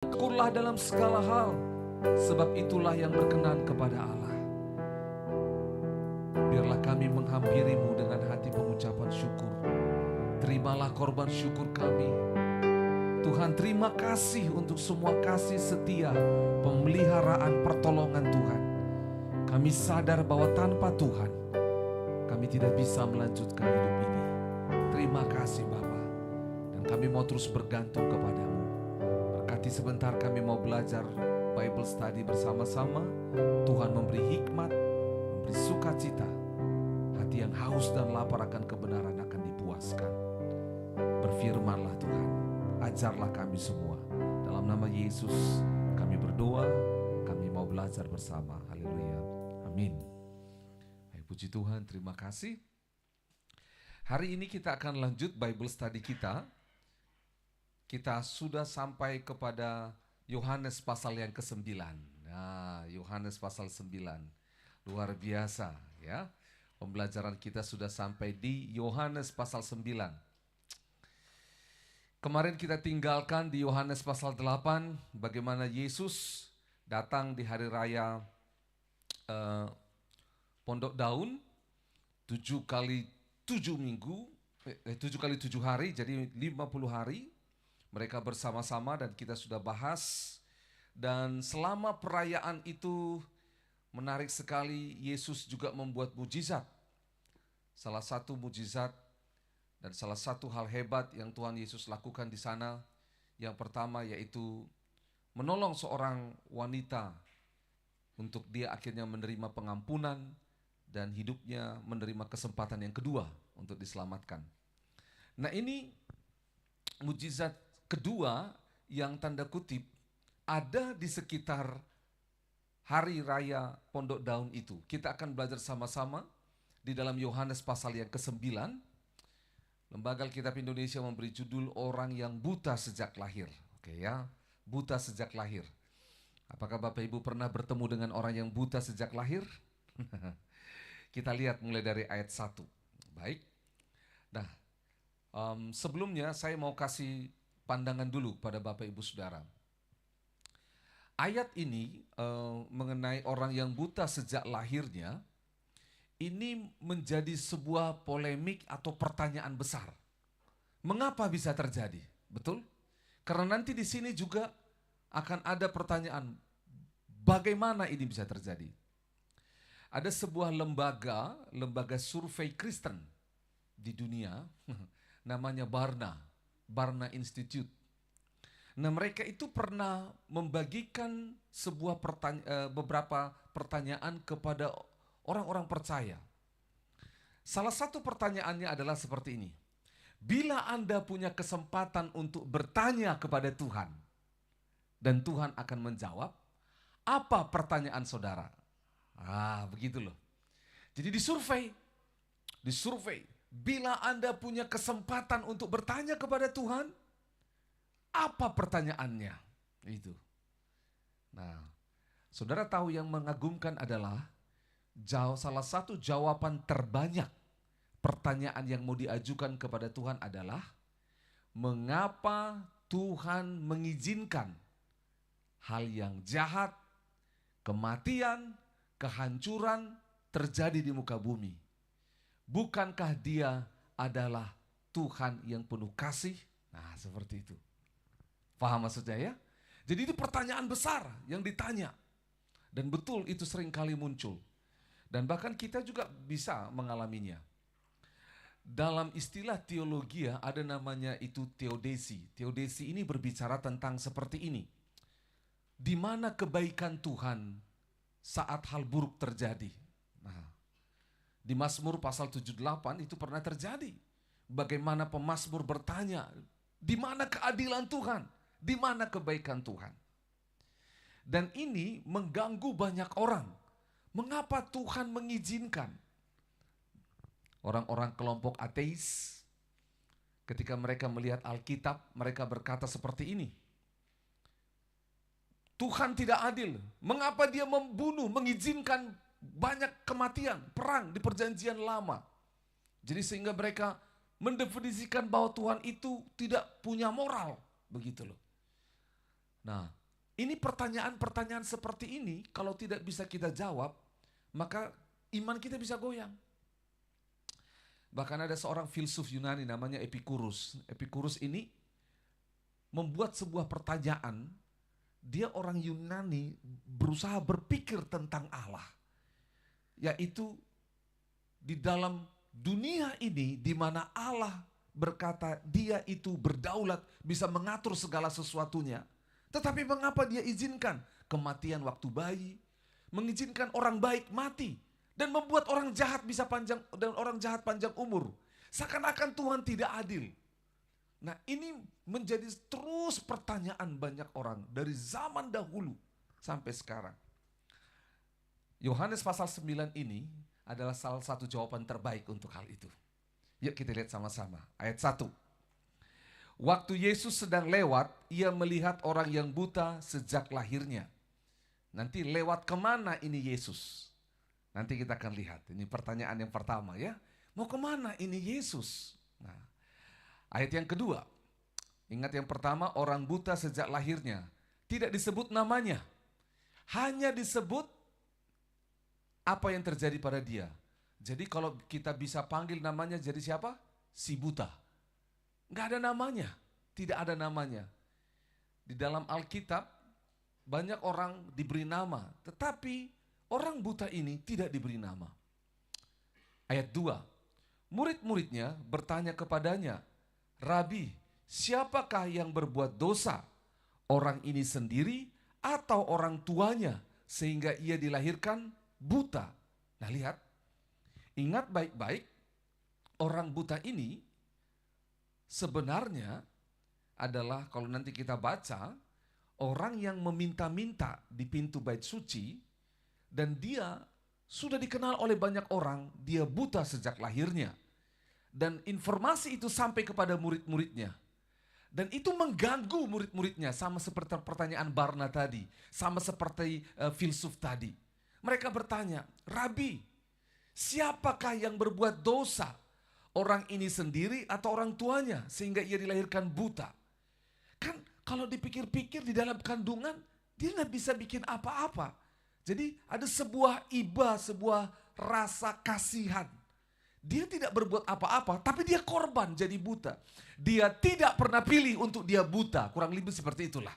Syukurlah dalam segala hal, sebab itulah yang berkenan kepada Allah. Biarlah kami menghampirimu dengan hati pengucapan syukur. Terimalah korban syukur kami. Tuhan, terima kasih untuk semua kasih setia, pemeliharaan, pertolongan Tuhan. Kami sadar bahwa tanpa Tuhan, kami tidak bisa melanjutkan hidup ini. Terima kasih Bapa, dan kami mau terus bergantung kepadamu. Berkati sebentar kami mau belajar Bible study bersama-sama. Tuhan memberi hikmat, memberi sukacita. Hati yang haus dan lapar akan kebenaran akan dipuaskan. Berfirmanlah Tuhan, ajarlah kami semua. Dalam nama Yesus kami berdoa, kami mau belajar bersama. Haleluya, amin. Hai, puji Tuhan, terima kasih. Hari ini kita akan lanjut Bible study kita. Kita sudah sampai kepada Yohanes pasal yang ke-9. Nah, Yohanes pasal 9. Luar biasa ya. Pembelajaran kita sudah sampai di Yohanes pasal 9. Kemarin kita tinggalkan di Yohanes pasal 8 bagaimana Yesus datang di hari raya Pondok Daun 7 kali 7 minggu, 7 kali 7 hari, jadi 50 hari. Mereka bersama-sama dan kita sudah bahas. Dan selama perayaan itu menarik sekali, Yesus juga membuat mujizat. Salah satu mujizat dan salah satu hal hebat yang Tuhan Yesus lakukan di sana, yang pertama yaitu menolong seorang wanita untuk dia akhirnya menerima pengampunan dan hidupnya menerima kesempatan yang kedua untuk diselamatkan. Nah, ini mujizat kedua yang tanda kutip ada di sekitar hari raya Pondok Daun itu. Kita akan belajar sama-sama di dalam Yohanes pasal yang ke-9. Lembaga Alkitab Indonesia memberi judul Orang yang Buta Sejak Lahir. Oke ya, buta sejak lahir. Apakah Bapak Ibu pernah bertemu dengan orang yang buta sejak lahir? Kita lihat mulai dari ayat 1. Baik. Nah, sebelumnya saya mau kasih pandangan dulu pada Bapak Ibu Saudara. Ayat ini mengenai orang yang buta sejak lahirnya, ini menjadi sebuah polemik atau pertanyaan besar. Mengapa bisa terjadi? Betul? Karena nanti di sini juga akan ada pertanyaan, bagaimana ini bisa terjadi? Ada sebuah lembaga survei Kristen di dunia, namanya Barna Institute. Nah, mereka itu pernah membagikan beberapa pertanyaan kepada orang-orang percaya. Salah satu pertanyaannya adalah seperti ini. Bila Anda punya kesempatan untuk bertanya kepada Tuhan, dan Tuhan akan menjawab, apa pertanyaan saudara? Begitu loh. Jadi disurvei. Bila Anda punya kesempatan untuk bertanya kepada Tuhan, apa pertanyaannya? Itu. Nah, saudara tahu yang mengagumkan adalah salah satu jawaban terbanyak pertanyaan yang mau diajukan kepada Tuhan adalah, mengapa Tuhan mengizinkan hal yang jahat, kematian, kehancuran terjadi di muka bumi? Bukankah Dia adalah Tuhan yang penuh kasih? Nah, seperti itu. Paham maksudnya ya? Jadi itu pertanyaan besar yang ditanya. Dan betul itu sering kali muncul. Dan bahkan kita juga bisa mengalaminya. Dalam istilah teologi ada namanya itu teodesi. Teodesi ini berbicara tentang seperti ini. Di mana kebaikan Tuhan saat hal buruk terjadi. Nah, di Mazmur pasal 78 itu pernah terjadi. Bagaimana pemazmur bertanya, di mana keadilan Tuhan? Di mana kebaikan Tuhan? Dan ini mengganggu banyak orang. Mengapa Tuhan mengizinkan? Orang-orang kelompok ateis, ketika mereka melihat Alkitab, mereka berkata seperti ini. Tuhan tidak adil. Mengapa Dia mengizinkan banyak kematian, perang di perjanjian lama? Jadi sehingga mereka mendefinisikan bahwa Tuhan itu tidak punya moral. Begitu loh. Nah, ini pertanyaan-pertanyaan seperti ini kalau tidak bisa kita jawab, maka iman kita bisa goyang. Bahkan ada seorang filsuf Yunani namanya Epikurus. Epikurus ini membuat sebuah pertanyaan. Dia orang Yunani berusaha berpikir tentang Allah. Yaitu di dalam dunia ini di mana Allah berkata dia itu berdaulat, bisa mengatur segala sesuatunya. Tetapi mengapa dia izinkan kematian waktu bayi, mengizinkan orang baik mati, dan membuat orang jahat bisa panjang umur. Seakan-akan Tuhan tidak adil. Nah, ini menjadi terus pertanyaan banyak orang dari zaman dahulu sampai sekarang. Yohanes pasal 9 ini adalah salah satu jawaban terbaik untuk hal itu. Yuk kita lihat sama-sama. Ayat 1. Waktu Yesus sedang lewat, ia melihat orang yang buta sejak lahirnya. Nanti lewat kemana ini Yesus? Nanti kita akan lihat. Ini pertanyaan yang pertama ya. Mau kemana ini Yesus? Nah, ayat yang kedua. Ingat yang pertama, orang buta sejak lahirnya. Tidak disebut namanya. Hanya disebut apa yang terjadi pada dia. Jadi kalau kita bisa panggil namanya jadi siapa? Si buta. Nggak ada namanya. Tidak ada namanya. Di dalam Alkitab banyak orang diberi nama. Tetapi orang buta ini tidak diberi nama. Ayat 2. Murid-muridnya bertanya kepadanya, Rabi, siapakah yang berbuat dosa? Orang ini sendiri atau orang tuanya sehingga ia dilahirkan buta? Nah lihat, ingat baik-baik, orang buta ini sebenarnya adalah kalau nanti kita baca, orang yang meminta-minta di pintu bait suci dan dia sudah dikenal oleh banyak orang, dia buta sejak lahirnya. Dan informasi itu sampai kepada murid-muridnya. Dan itu mengganggu murid-muridnya, sama seperti pertanyaan Barna tadi, sama seperti filsuf tadi. Mereka bertanya, Rabi, siapakah yang berbuat dosa? Orang ini sendiri atau orang tuanya sehingga ia dilahirkan buta? Kan kalau dipikir-pikir di dalam kandungan, dia nggak bisa bikin apa-apa. Jadi ada sebuah iba, sebuah rasa kasihan. Dia tidak berbuat apa-apa, tapi dia korban jadi buta. Dia tidak pernah pilih untuk dia buta, kurang lebih seperti itulah.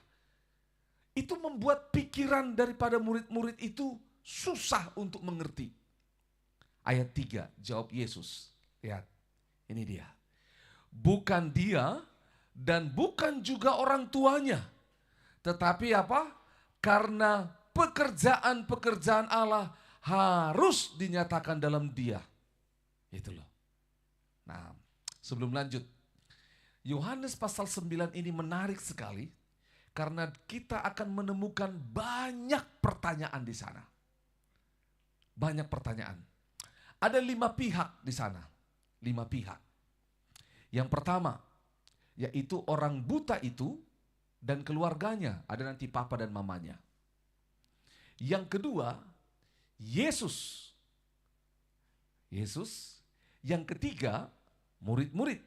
Itu membuat pikiran daripada murid-murid itu susah untuk mengerti. Ayat 3, jawab Yesus. Lihat, ini dia. Bukan dia dan bukan juga orang tuanya. Tetapi apa? Karena pekerjaan-pekerjaan Allah harus dinyatakan dalam dia. Itu loh. Nah, sebelum lanjut, Yohanes pasal 9 ini menarik sekali karena kita akan menemukan banyak pertanyaan di sana. Banyak pertanyaan. Ada 5 pihak di sana. 5 pihak. Yang pertama, yaitu orang buta itu dan keluarganya. Ada nanti papa dan mamanya. Yang kedua, Yesus. Yang ketiga, murid-murid.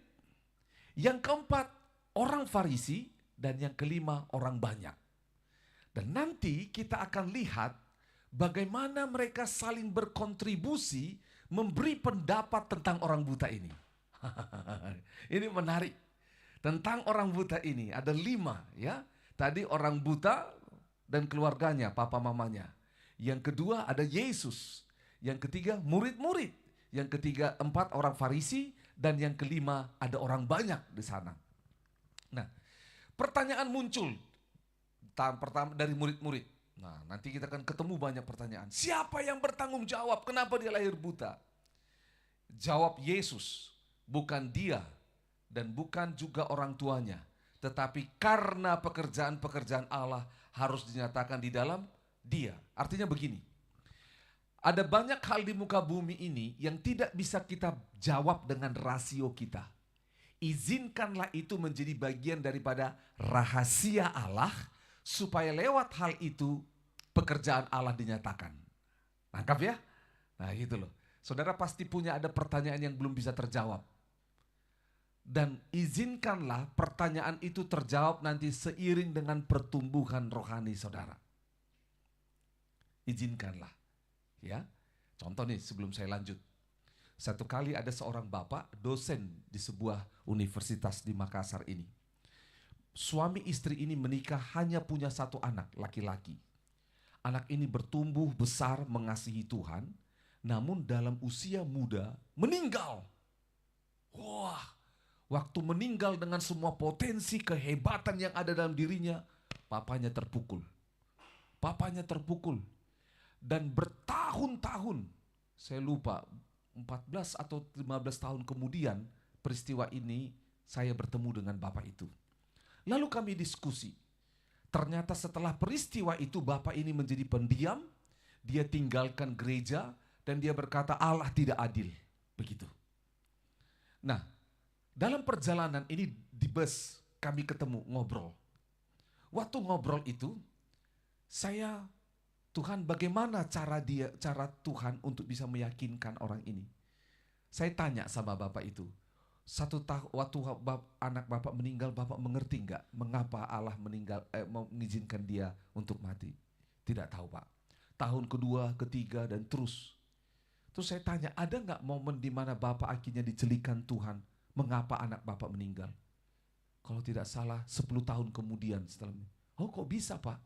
Yang keempat, orang Farisi. Dan yang kelima, orang banyak. Dan nanti kita akan lihat bagaimana mereka saling berkontribusi memberi pendapat tentang orang buta ini. Ini menarik. Tentang orang buta ini ada 5 ya. Tadi orang buta dan keluarganya, papa mamanya. Yang kedua ada Yesus. Yang ketiga murid-murid. Yang ketiga 4 orang Farisi. Dan yang kelima ada orang banyak di sana. Nah, pertanyaan muncul pertama dari murid-murid. Nah, nanti kita akan ketemu banyak pertanyaan. Siapa yang bertanggung jawab? Kenapa dia lahir buta? Jawab Yesus. Bukan dia dan bukan juga orang tuanya. Tetapi karena pekerjaan-pekerjaan Allah harus dinyatakan di dalam dia. Artinya begini. Ada banyak hal di muka bumi ini yang tidak bisa kita jawab dengan rasio kita. Izinkanlah itu menjadi bagian daripada rahasia Allah supaya lewat hal itu pekerjaan Allah dinyatakan. Nangkap ya? Nah gitu loh. Saudara pasti punya ada pertanyaan yang belum bisa terjawab. Dan izinkanlah pertanyaan itu terjawab nanti seiring dengan pertumbuhan rohani saudara. Izinkanlah. Ya. Contoh nih sebelum saya lanjut. Satu kali ada seorang bapak dosen di sebuah universitas di Makassar ini. Suami istri ini menikah hanya punya satu anak laki-laki. Anak ini bertumbuh besar mengasihi Tuhan, namun dalam usia muda meninggal. Wah, waktu meninggal dengan semua potensi kehebatan yang ada dalam dirinya, papanya terpukul. Papanya terpukul. Dan bertahun-tahun, saya lupa, 14 atau 15 tahun kemudian peristiwa ini saya bertemu dengan bapak itu. Lalu kami diskusi. Ternyata setelah peristiwa itu bapak ini menjadi pendiam, dia tinggalkan gereja dan dia berkata Allah tidak adil. Begitu. Nah, dalam perjalanan ini di bus kami ketemu ngobrol. Waktu ngobrol itu Tuhan bagaimana cara Tuhan untuk bisa meyakinkan orang ini? Saya tanya sama bapak itu. Waktu anak bapak meninggal, bapak mengerti enggak mengapa Allah mengizinkan dia untuk mati? Tidak tahu pak. Tahun kedua, ketiga dan terus. Terus saya tanya, ada enggak momen di mana bapak akhirnya dicelikan Tuhan? Mengapa anak bapak meninggal? Kalau tidak salah 10 tahun kemudian setelah ini. Oh kok bisa pak?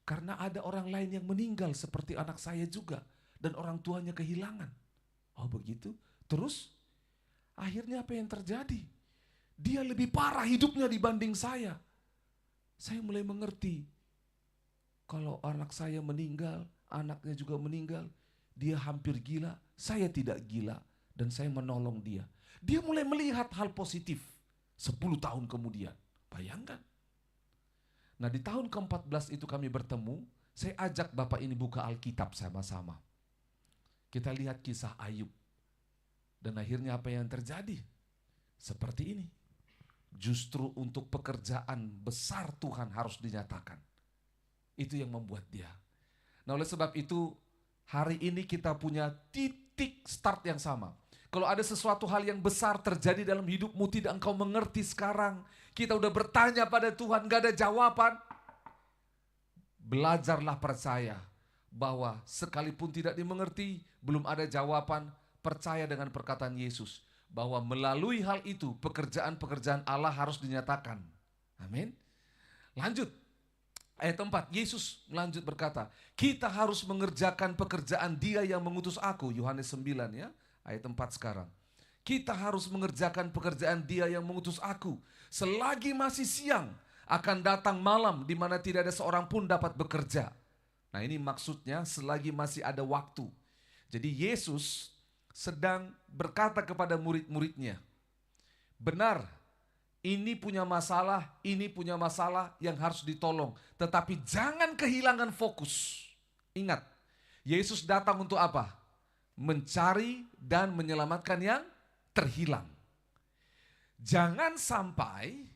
Karena ada orang lain yang meninggal seperti anak saya juga. Dan orang tuanya kehilangan. Oh begitu? Terus? Akhirnya apa yang terjadi? Dia lebih parah hidupnya dibanding saya. Saya mulai mengerti. Kalau anak saya meninggal, anaknya juga meninggal, dia hampir gila, saya tidak gila. Dan saya menolong dia. Dia mulai melihat hal positif 10 tahun kemudian. Bayangkan. Nah di tahun ke-14 itu kami bertemu, saya ajak bapak ini buka Alkitab sama-sama. Kita lihat kisah Ayub. Dan akhirnya apa yang terjadi? Seperti ini. Justru untuk pekerjaan besar Tuhan harus dinyatakan. Itu yang membuat dia. Nah oleh sebab itu hari ini kita punya titik start yang sama. Kalau ada sesuatu hal yang besar terjadi dalam hidupmu tidak engkau mengerti sekarang. Kita udah bertanya pada Tuhan gak ada jawaban. Belajarlah percaya bahwa sekalipun tidak dimengerti belum ada jawaban. Percaya dengan perkataan Yesus bahwa melalui hal itu pekerjaan-pekerjaan Allah harus dinyatakan. Amin. Lanjut. Ayat 4, Yesus melanjut berkata, kita harus mengerjakan pekerjaan Dia yang mengutus aku. Yohanes 9 ya, ayat 4 sekarang. Kita harus mengerjakan pekerjaan Dia yang mengutus aku. Selagi masih siang akan datang malam di mana tidak ada seorang pun dapat bekerja. Nah ini maksudnya selagi masih ada waktu. Jadi Yesus sedang berkata kepada murid-muridnya, benar, ini punya masalah yang harus ditolong. Tetapi jangan kehilangan fokus. Ingat, Yesus datang untuk apa? Mencari dan menyelamatkan yang terhilang. Jangan sampai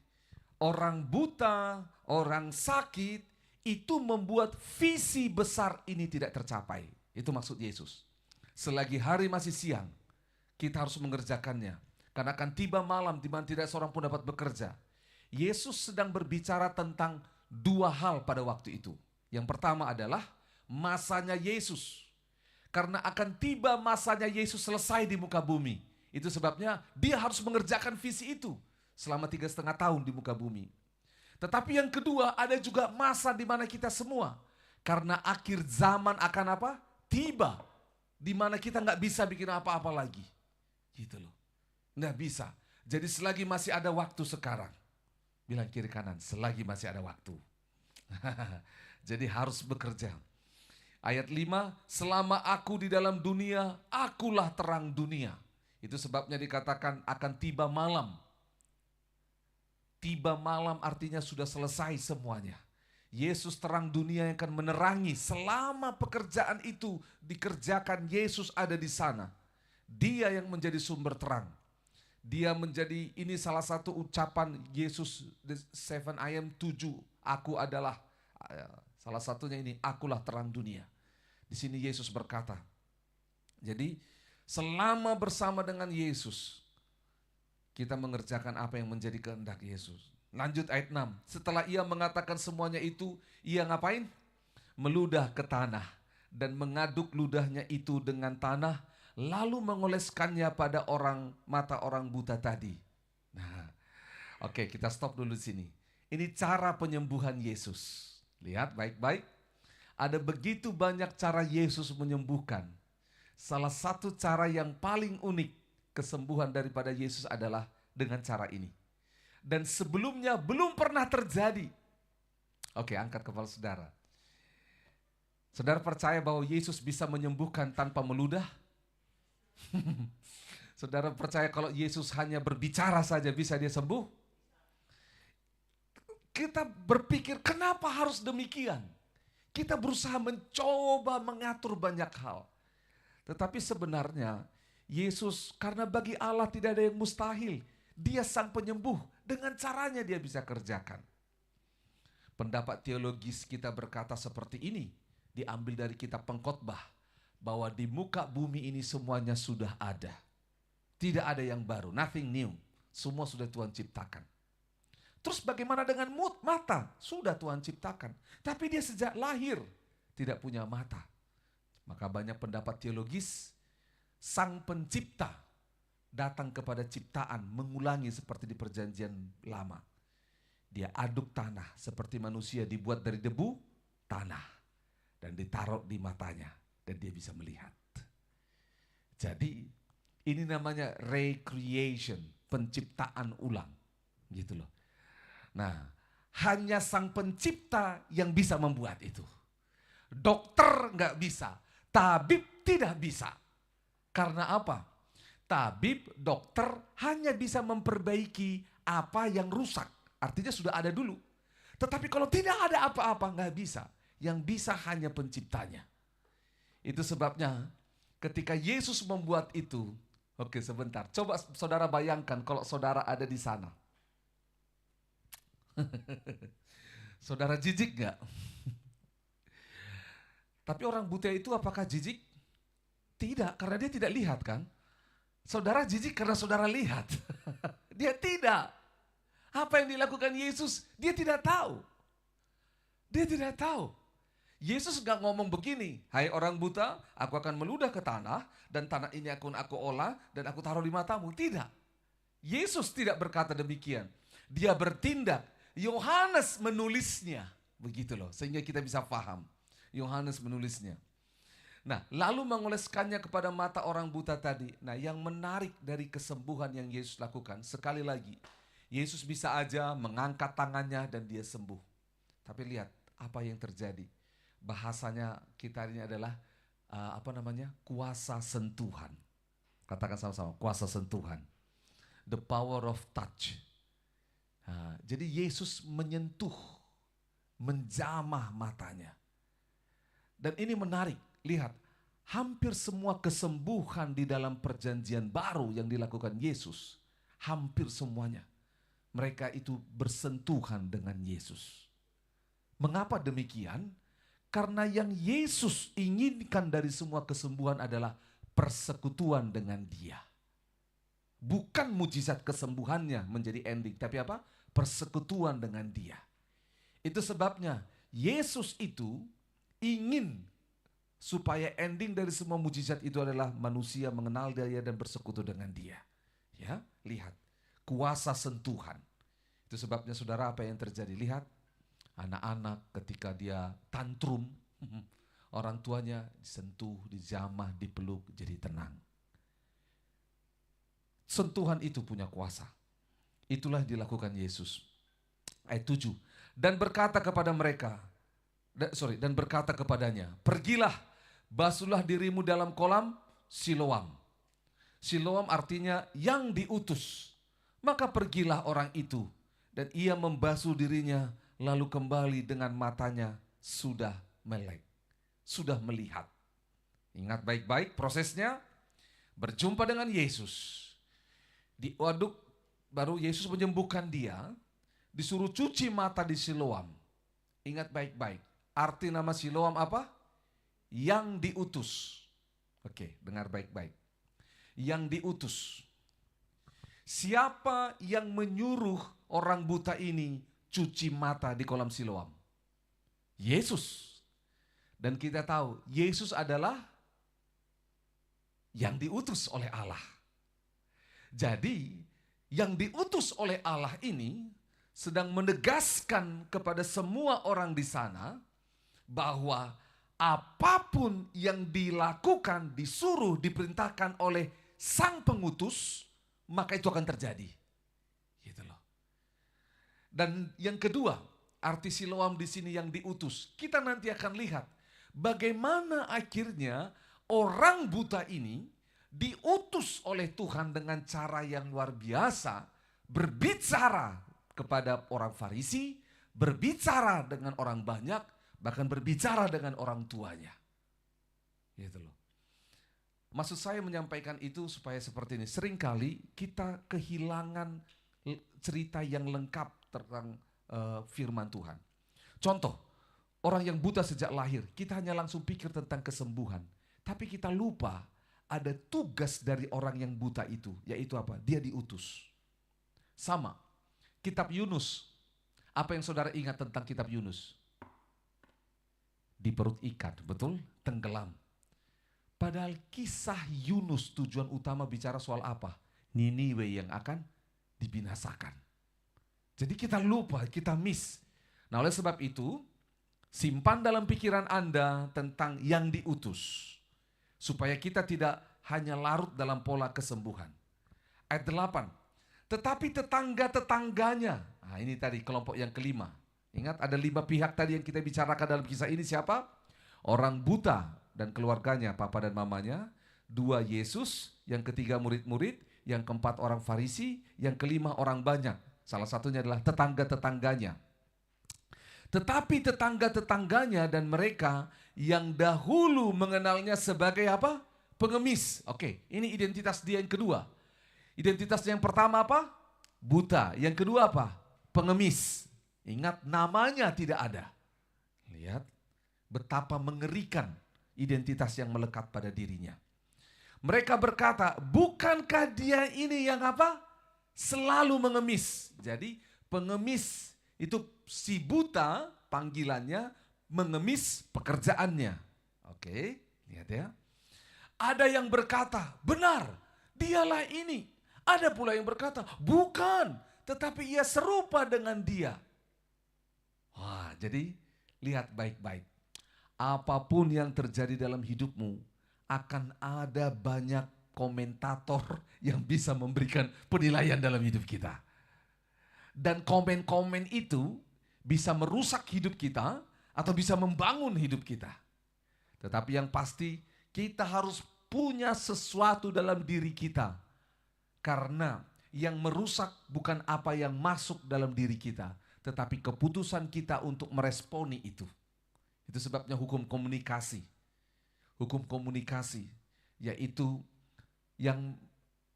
orang buta, orang sakit, itu membuat visi besar ini tidak tercapai. Itu maksud Yesus. Selagi hari masih siang, kita harus mengerjakannya. Karena akan tiba malam di mana tidak seorang pun dapat bekerja. Yesus sedang berbicara tentang dua hal pada waktu itu. Yang pertama adalah masanya Yesus. Karena akan tiba masanya Yesus selesai di muka bumi. Itu sebabnya dia harus mengerjakan visi itu selama 3,5 tahun di muka bumi. Tetapi yang kedua ada juga masa di mana kita semua. Karena akhir zaman akan apa? Tiba. Di mana kita nggak bisa bikin apa-apa lagi. Gitu loh. Nggak bisa. Jadi selagi masih ada waktu sekarang. Bilang kiri kanan, selagi masih ada waktu. Jadi harus bekerja. Ayat 5, selama aku di dalam dunia, akulah terang dunia. Itu sebabnya dikatakan akan tiba malam. Tiba malam artinya sudah selesai semuanya. Yesus terang dunia yang akan menerangi. Selama pekerjaan itu dikerjakan, Yesus ada di sana. Dia yang menjadi sumber terang. Dia menjadi, ini salah satu ucapan Yesus 7 I am 7. Aku adalah, salah satunya ini, akulah terang dunia. Di sini Yesus berkata. Jadi selama bersama dengan Yesus, kita mengerjakan apa yang menjadi kehendak Yesus. Lanjut ayat 6. Setelah ia mengatakan semuanya itu, ia ngapain? Meludah ke tanah dan mengaduk ludahnya itu dengan tanah, lalu mengoleskannya pada mata orang buta tadi. Nah, oke, kita stop dulu di sini. Ini cara penyembuhan Yesus. Lihat baik-baik. Ada begitu banyak cara Yesus menyembuhkan. Salah satu cara yang paling unik kesembuhan daripada Yesus adalah dengan cara ini. Dan sebelumnya belum pernah terjadi. Oke, angkat kepala saudara. Saudara percaya bahwa Yesus bisa menyembuhkan tanpa meludah? Saudara percaya kalau Yesus hanya berbicara saja bisa dia sembuh? Kita berpikir kenapa harus demikian? Kita berusaha mencoba mengatur banyak hal. Tetapi sebenarnya Yesus, karena bagi Allah tidak ada yang mustahil. Dia sang penyembuh, dengan caranya dia bisa kerjakan. Pendapat teologis kita berkata seperti ini, diambil dari kitab Pengkhotbah, bahwa di muka bumi ini semuanya sudah ada. Tidak ada yang baru, nothing new. Semua sudah Tuhan ciptakan. Terus bagaimana dengan mata? Sudah Tuhan ciptakan. Tapi dia sejak lahir tidak punya mata. Maka banyak pendapat teologis, sang pencipta datang kepada ciptaan mengulangi seperti di perjanjian lama. Dia aduk tanah seperti manusia dibuat dari debu, tanah. Dan ditaruh di matanya dan dia bisa melihat. Jadi ini namanya recreation, penciptaan ulang. Gitu loh. Nah, hanya sang pencipta yang bisa membuat itu. Dokter nggak bisa, tabib tidak bisa. Karena apa? Tabib, dokter hanya bisa memperbaiki apa yang rusak. Artinya sudah ada dulu. Tetapi kalau tidak ada apa-apa nggak bisa. Yang bisa hanya penciptanya. Itu sebabnya ketika Yesus membuat itu, oke sebentar, coba saudara bayangkan kalau saudara ada di sana. Saudara jijik gak? Tapi orang buta itu apakah jijik? Tidak, karena dia tidak lihat kan? Saudara jijik karena saudara lihat. Dia tidak. Apa yang dilakukan Yesus, dia tidak tahu. Dia tidak tahu. Yesus gak ngomong begini, hai orang buta, aku akan meludah ke tanah, dan tanah ini akan aku olah, dan aku taruh di matamu. Tidak. Yesus tidak berkata demikian. Dia bertindak. Yohanes menulisnya. Begitu loh, sehingga kita bisa paham. Yohanes menulisnya. Nah, lalu mengoleskannya kepada mata orang buta tadi. Nah, yang menarik dari kesembuhan yang Yesus lakukan, sekali lagi, Yesus bisa aja mengangkat tangannya dan dia sembuh. Tapi lihat apa yang terjadi. Bahasanya kita ini adalah kuasa sentuhan. Katakan sama-sama, kuasa sentuhan. The power of touch. Nah, jadi Yesus menyentuh, menjamah matanya. Dan ini menarik, lihat, hampir semua kesembuhan di dalam perjanjian baru yang dilakukan Yesus, hampir semuanya, mereka itu bersentuhan dengan Yesus. Mengapa demikian? Karena yang Yesus inginkan dari semua kesembuhan adalah persekutuan dengan Dia. Bukan mujizat kesembuhannya menjadi ending, tapi apa? Persekutuan dengan Dia. Itu sebabnya Yesus itu ingin supaya ending dari semua mujizat itu adalah manusia mengenal Dia dan bersekutu dengan Dia. Ya, lihat kuasa sentuhan. Itu sebabnya saudara apa yang terjadi? Lihat anak-anak ketika dia tantrum, orang tuanya disentuh, dijamah, dipeluk, jadi tenang. Sentuhan itu punya kuasa. Itulah yang dilakukan Yesus. Ayat 7. Dan berkata kepadanya, pergilah, basuhlah dirimu dalam kolam Siloam. Siloam artinya yang diutus. Maka pergilah orang itu, dan ia membasuh dirinya, lalu kembali dengan matanya sudah melek, sudah melihat. Ingat baik-baik prosesnya, berjumpa dengan Yesus. Diaduk, baru Yesus menyembuhkan dia, disuruh cuci mata di Siloam. Ingat baik-baik, arti nama Siloam apa? Yang diutus. Oke, dengar baik-baik. Yang diutus. Siapa yang menyuruh orang buta ini cuci mata di kolam Siloam? Yesus. Dan kita tahu Yesus adalah yang diutus oleh Allah. Jadi yang diutus oleh Allah ini sedang menegaskan kepada semua orang di sana bahwa apapun yang dilakukan, disuruh, diperintahkan oleh sang pengutus, maka itu akan terjadi. Gitu loh. Dan yang kedua, arti Siloam di sini yang diutus. Kita nanti akan lihat bagaimana akhirnya orang buta ini diutus oleh Tuhan dengan cara yang luar biasa, berbicara kepada orang Farisi, berbicara dengan orang banyak, bahkan berbicara dengan orang tuanya. Gitu loh. Maksud saya menyampaikan itu supaya seperti ini. Seringkali kita kehilangan cerita yang lengkap tentang firman Tuhan. Contoh, orang yang buta sejak lahir, kita hanya langsung pikir tentang kesembuhan. Tapi kita lupa ada tugas dari orang yang buta itu, yaitu apa? Dia diutus. Sama, kitab Yunus. Apa yang saudara ingat tentang kitab Yunus? Di perut ikan, betul? Tenggelam. Padahal kisah Yunus tujuan utama bicara soal apa? Niniwe yang akan dibinasakan. Jadi kita lupa, kita miss. Nah oleh sebab itu, simpan dalam pikiran Anda tentang yang diutus. Supaya kita tidak hanya larut dalam pola kesembuhan. Ayat 8. Tetapi tetangga-tetangganya. Nah ini tadi kelompok yang kelima. Ingat ada 5 pihak tadi yang kita bicarakan dalam kisah ini siapa? Orang buta dan keluarganya, papa dan mamanya. 2 Yesus, yang ketiga murid-murid, yang keempat orang Farisi, yang kelima orang banyak. Salah satunya adalah tetangga-tetangganya. Tetapi tetangga-tetangganya dan mereka yang dahulu mengenalnya sebagai apa? Pengemis. Oke, ini identitas dia yang kedua. Identitas yang pertama apa? Buta. Yang kedua apa? Pengemis. Ingat namanya tidak ada. Lihat betapa mengerikan identitas yang melekat pada dirinya. Mereka berkata, bukankah dia ini yang apa? Selalu mengemis. Jadi pengemis itu si buta panggilannya, mengemis pekerjaannya. Oke, lihat ya. Ada yang berkata, benar, dialah ini. Ada pula yang berkata, bukan, tetapi ia serupa dengan dia. Wah, jadi lihat baik-baik. Apapun yang terjadi dalam hidupmu, akan ada banyak komentator yang bisa memberikan penilaian dalam hidup kita. Dan komen-komen itu bisa merusak hidup kita atau bisa membangun hidup kita. Tetapi yang pasti kita harus punya sesuatu dalam diri kita. Karena yang merusak bukan apa yang masuk dalam diri kita, tetapi keputusan kita untuk meresponi itu. Itu sebabnya hukum komunikasi. Hukum komunikasi yaitu yang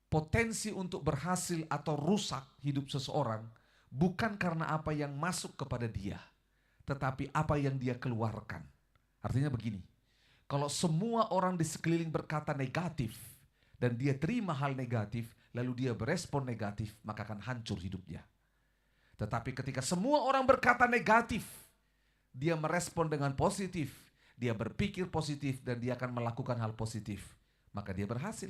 potensi untuk berhasil atau rusak hidup seseorang bukan karena apa yang masuk kepada dia, tetapi apa yang dia keluarkan. Artinya begini, kalau semua orang di sekeliling berkata negatif dan dia terima hal negatif, lalu dia berespon negatif, maka akan hancur hidupnya. Tetapi ketika semua orang berkata negatif, dia merespon dengan positif, dia berpikir positif dan dia akan melakukan hal positif, maka dia berhasil.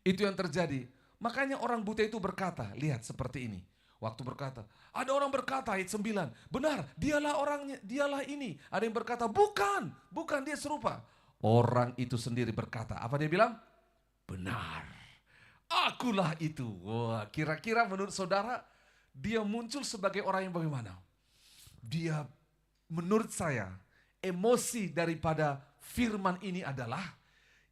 Itu yang terjadi. Makanya orang buta itu berkata, lihat seperti ini. Waktu berkata, ada orang berkata ayat 9, benar, dialah orangnya, dialah ini. Ada yang berkata, bukan, dia serupa. Orang itu sendiri berkata, apa dia bilang? Benar, akulah itu. Wah, kira-kira menurut saudara, dia muncul sebagai orang yang bagaimana? Dia, menurut saya, emosi daripada firman ini adalah,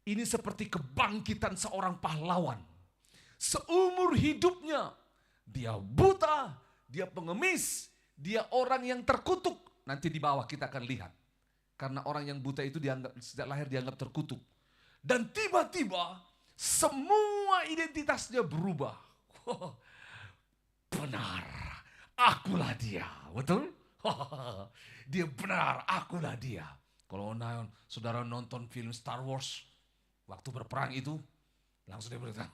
ini seperti kebangkitan seorang pahlawan. Seumur hidupnya, dia buta, dia pengemis, dia orang yang terkutuk. Nanti di bawah kita akan lihat. Karena orang yang buta itu dianggap, sejak lahir dianggap terkutuk. Dan tiba-tiba semua identitasnya berubah. Benar, akulah dia. Betul? Dia benar, akulah dia. Kalau saudara nonton film Star Wars, waktu berperang itu, langsung dia berkata,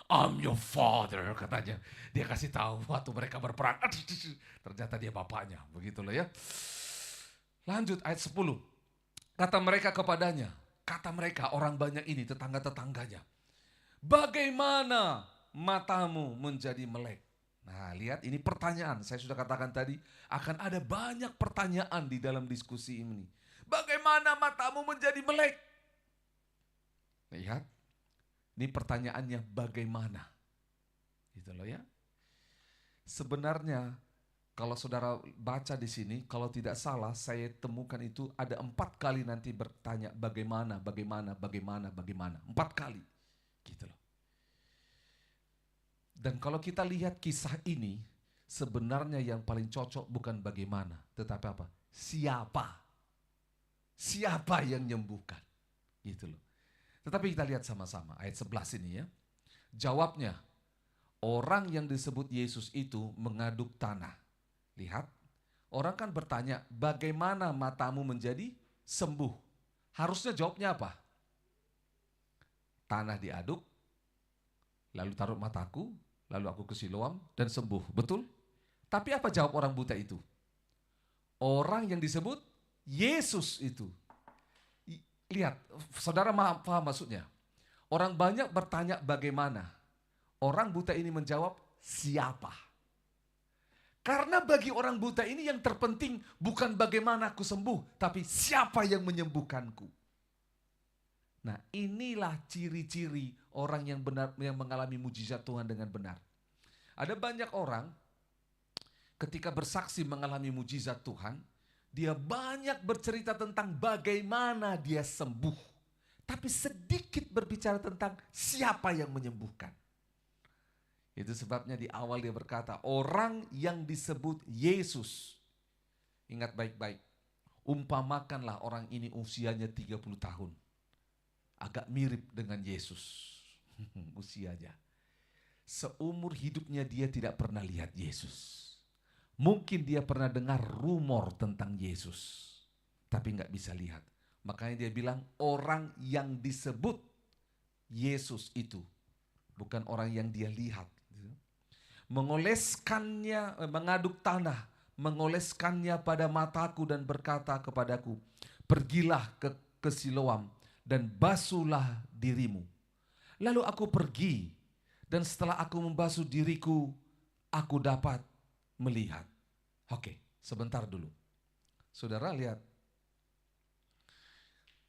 I'm your father, katanya. Dia kasih tahu waktu mereka berperang. Ternyata dia bapaknya. Begitulah ya. Lanjut ayat 10. Kata mereka kepadanya, kata mereka orang banyak ini, tetangga-tetangganya, bagaimana matamu menjadi melek? Nah, lihat ini pertanyaan. Saya sudah katakan tadi, akan ada banyak pertanyaan di dalam diskusi ini. Bagaimana matamu menjadi melek? Lihat, ini pertanyaannya bagaimana? Gitu loh ya. Sebenarnya kalau saudara baca di sini, kalau tidak salah saya temukan itu ada 4 kali nanti bertanya bagaimana, bagaimana, bagaimana, bagaimana. 4 kali. Gitu loh. Dan kalau kita lihat kisah ini, sebenarnya yang paling cocok bukan bagaimana, tetapi apa? Siapa? Siapa yang menyembuhkan? Gitu loh. Tetapi kita lihat sama-sama ayat 11 ini ya. Jawabnya, orang yang disebut Yesus itu mengaduk tanah. Lihat, orang kan bertanya, bagaimana matamu menjadi sembuh? Harusnya jawabnya apa? Tanah diaduk, lalu taruh mataku, lalu aku ke Siloam dan sembuh. Betul? Tapi apa jawab orang buta itu? Orang yang disebut Yesus itu. Lihat, saudara paham maksudnya? Orang banyak bertanya bagaimana. Orang buta ini menjawab siapa? Karena bagi orang buta ini yang terpenting bukan bagaimana aku sembuh, tapi siapa yang menyembuhkanku. Nah, inilah ciri-ciri orang yang benar yang mengalami mujizat Tuhan dengan benar. Ada banyak orang ketika bersaksi mengalami mujizat Tuhan, dia banyak bercerita tentang bagaimana dia sembuh, tapi sedikit berbicara tentang siapa yang menyembuhkan. Itu sebabnya di awal dia berkata, orang yang disebut Yesus. Ingat baik-baik, umpamakanlah orang ini usianya 30 tahun. Agak mirip dengan Yesus usianya. Seumur hidupnya dia tidak pernah lihat Yesus. Mungkin dia pernah dengar rumor tentang Yesus, tapi nggak bisa lihat. Makanya dia bilang orang yang disebut Yesus itu bukan orang yang dia lihat. Mengoleskannya, mengaduk tanah, mengoleskannya pada mataku dan berkata kepadaku, pergilah ke Siloam dan basuhlah dirimu. Lalu aku pergi dan setelah aku membasuh diriku, aku dapat melihat. Oke, sebentar dulu. Saudara lihat.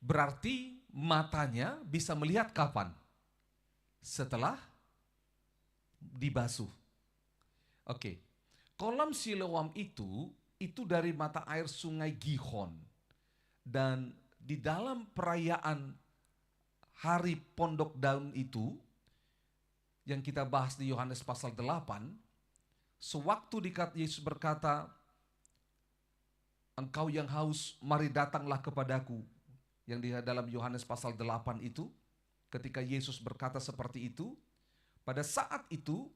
Berarti matanya bisa melihat kapan? Setelah dibasuh. Oke, kolam Siloam itu dari mata air sungai Gihon. Dan di dalam perayaan hari pondok daun itu, yang kita bahas di Yohanes pasal 8, sewaktu Yesus berkata, engkau yang haus, mari datanglah kepadaku. Yang di dalam Yohanes pasal 8 itu, ketika Yesus berkata seperti itu, pada saat itu,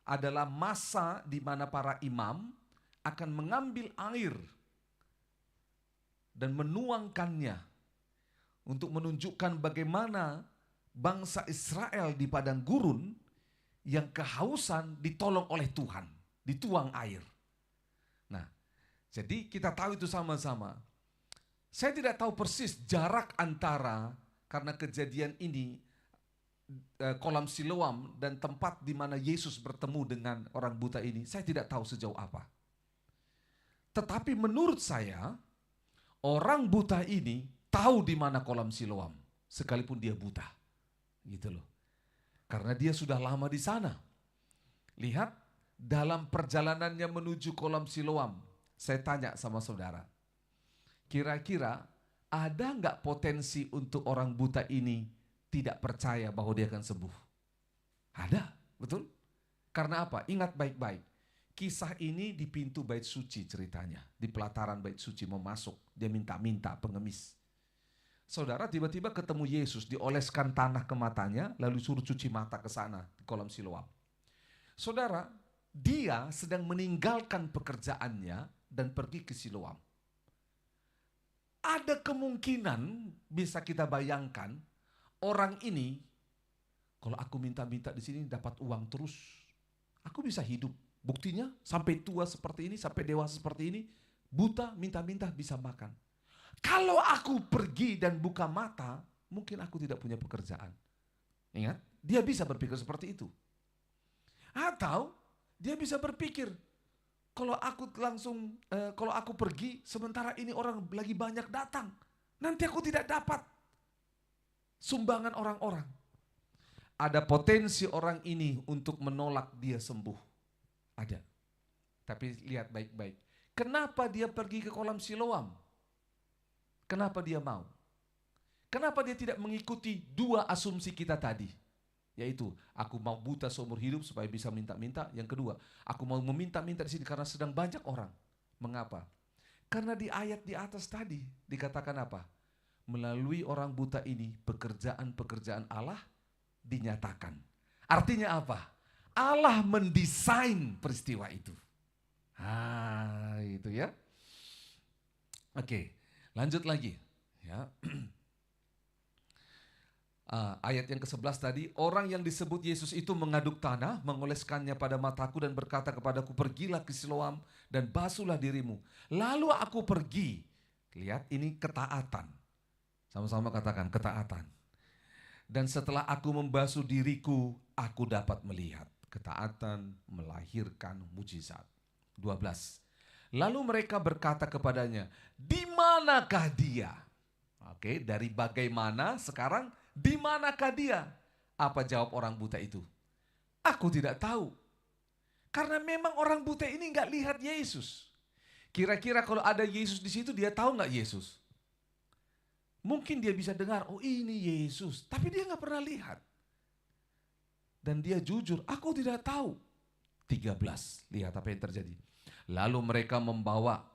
adalah masa di mana para imam akan mengambil air dan menuangkannya untuk menunjukkan bagaimana bangsa Israel di padang gurun yang kehausan ditolong oleh Tuhan, dituang air. Nah, jadi kita tahu itu sama-sama. Saya tidak tahu persis jarak antara, karena kejadian ini kolam Siloam dan tempat di mana Yesus bertemu dengan orang buta ini, saya tidak tahu sejauh apa. Tetapi menurut saya, orang buta ini tahu di mana kolam Siloam, sekalipun dia buta. Gitu loh. Karena dia sudah lama di sana. Lihat, dalam perjalanannya menuju kolam Siloam, saya tanya sama saudara, kira-kira ada nggak potensi untuk orang buta ini tidak percaya bahwa dia akan sembuh? Ada, betul? Karena apa? Ingat baik-baik. Kisah ini di pintu bait suci ceritanya. Di pelataran bait suci mau masuk. Dia minta-minta pengemis. Saudara tiba-tiba ketemu Yesus, dioleskan tanah ke matanya, lalu suruh cuci mata ke sana, di kolam Siloam. Saudara, dia sedang meninggalkan pekerjaannya dan pergi ke Siloam. Ada kemungkinan, bisa kita bayangkan, orang ini Kalau aku minta-minta di sini dapat uang terus, aku bisa hidup. Buktinya sampai tua seperti ini, sampai dewasa seperti ini, buta minta-minta bisa makan. Kalau aku pergi dan buka mata, mungkin aku tidak punya pekerjaan. Ingat, dia bisa berpikir seperti itu. Atau dia bisa berpikir, kalau aku pergi, sementara ini orang lagi banyak datang, nanti aku tidak dapat sumbangan orang-orang. Ada potensi orang ini untuk menolak dia sembuh. Ada. Tapi lihat baik-baik. Kenapa dia pergi ke kolam Siloam? Kenapa dia mau? Kenapa dia tidak mengikuti dua asumsi kita tadi? Yaitu, aku mau buta seumur hidup supaya bisa minta-minta. Yang kedua, aku mau meminta-minta di sini karena sedang banyak orang. Mengapa? Karena di ayat di atas tadi dikatakan apa? Melalui orang buta ini, pekerjaan-pekerjaan Allah dinyatakan. Artinya apa? Allah mendesain peristiwa itu. Itu ya. Oke, lanjut lagi. Ya. Ayat yang ke-11 tadi, orang yang disebut Yesus itu mengaduk tanah, mengoleskannya pada mataku dan berkata kepadaku, pergilah ke Siloam dan basuhlah dirimu. Lalu aku pergi. Lihat, ini ketaatan. Sama-sama katakan, ketaatan. Dan setelah aku membasuh diriku, aku dapat melihat. Ketaatan melahirkan mujizat. 12. Lalu mereka berkata kepadanya, di manakah dia? Oke, dari bagaimana sekarang, di manakah dia? Apa jawab orang buta itu? Aku tidak tahu. Karena memang orang buta ini nggak lihat Yesus. Kira-kira kalau ada Yesus di situ, dia tahu nggak Yesus? Mungkin dia bisa dengar, oh ini Yesus. Tapi dia nggak pernah lihat. Dan dia jujur, aku tidak tahu. 13, lihat apa yang terjadi. Lalu mereka membawa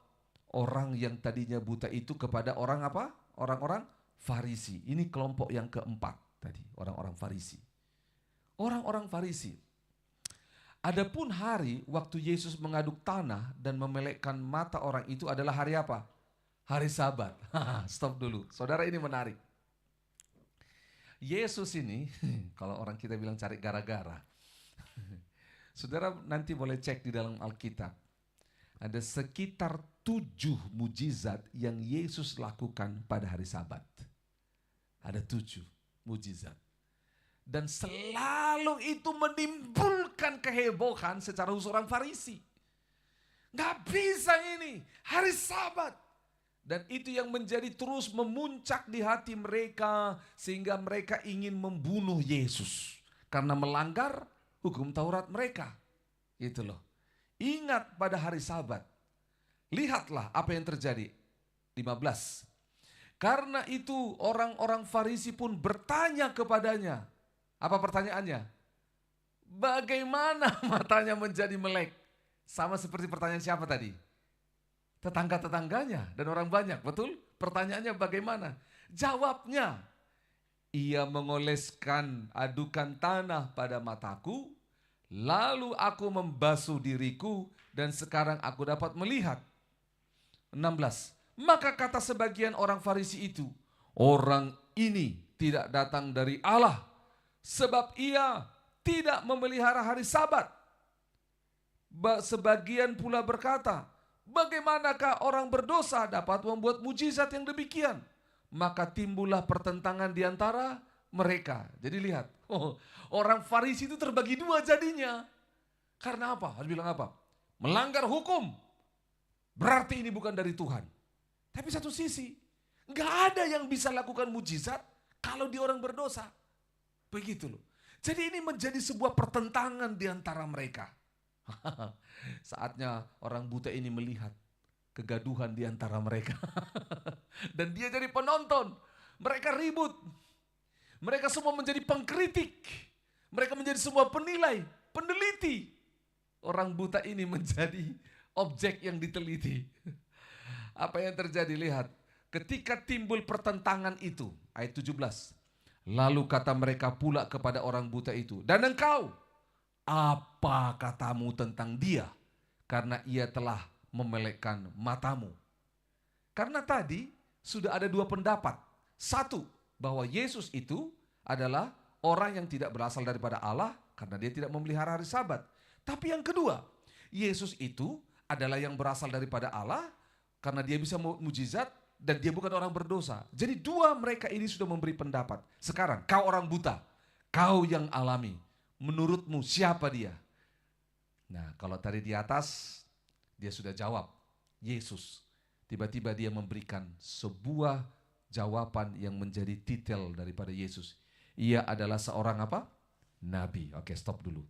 orang yang tadinya buta itu kepada orang apa? Orang-orang Farisi. Ini kelompok yang keempat tadi, orang-orang Farisi. Orang-orang Farisi. Adapun hari waktu Yesus mengaduk tanah dan memelekkan mata orang itu adalah hari apa? Hari Sabat. Stop dulu. Saudara, ini menarik. Yesus ini, kalau orang kita bilang cari gara-gara. Saudara nanti boleh cek di dalam Alkitab. Ada sekitar 7 mujizat yang Yesus lakukan pada hari Sabat. Ada 7 mujizat. Dan selalu itu menimbulkan kehebohan secara khusus orang Farisi. Gak bisa ini, hari Sabat. Dan itu yang menjadi terus memuncak di hati mereka sehingga mereka ingin membunuh Yesus. Karena melanggar hukum Taurat mereka. Itu loh. Ingat pada hari Sabat. Lihatlah apa yang terjadi. 15. Karena itu orang-orang Farisi pun bertanya kepadanya. Apa pertanyaannya? Bagaimana matanya menjadi melek? Sama seperti pertanyaan siapa tadi? Tetangga-tetangganya dan orang banyak, betul? Pertanyaannya bagaimana? Jawabnya, ia mengoleskan adukan tanah pada mataku, lalu aku membasuh diriku dan sekarang aku dapat melihat. 16. Maka kata sebagian orang Farisi itu, orang ini tidak datang dari Allah, sebab ia tidak memelihara hari Sabat. Sebagian pula berkata, bagaimanakah orang berdosa dapat membuat mujizat yang demikian? Maka timbullah pertentangan di antara mereka. Jadi lihat, orang Farisi itu terbagi dua jadinya. Karena apa? Harus bilang apa? Melanggar hukum. Berarti ini bukan dari Tuhan. Tapi satu sisi, nggak ada yang bisa lakukan mujizat kalau dia orang berdosa. Begitu loh. Jadi ini menjadi sebuah pertentangan di antara mereka. Saatnya orang buta ini melihat kegaduhan di antara mereka. Dan dia jadi penonton. Mereka ribut. Mereka semua menjadi pengkritik. Mereka menjadi semua penilai, peneliti. Orang buta ini menjadi objek yang diteliti. Apa yang terjadi? Lihat. Ketika timbul pertentangan itu, ayat 17. Lalu kata mereka pula kepada orang buta itu, dan engkau, apa katamu tentang dia? Karena ia telah memelekkan matamu. Karena tadi sudah ada dua pendapat. Satu, bahwa Yesus itu adalah orang yang tidak berasal daripada Allah karena dia tidak memelihara hari Sabat. Tapi yang kedua, Yesus itu adalah yang berasal daripada Allah karena dia bisa mujizat dan dia bukan orang berdosa. Jadi dua mereka ini sudah memberi pendapat. Sekarang kau orang buta, kau yang alami, menurutmu siapa dia? Nah, kalau tadi di atas dia sudah jawab, Yesus. Tiba-tiba dia memberikan sebuah jawaban yang menjadi detail daripada Yesus. Ia adalah seorang apa? Nabi. Oke, stop dulu.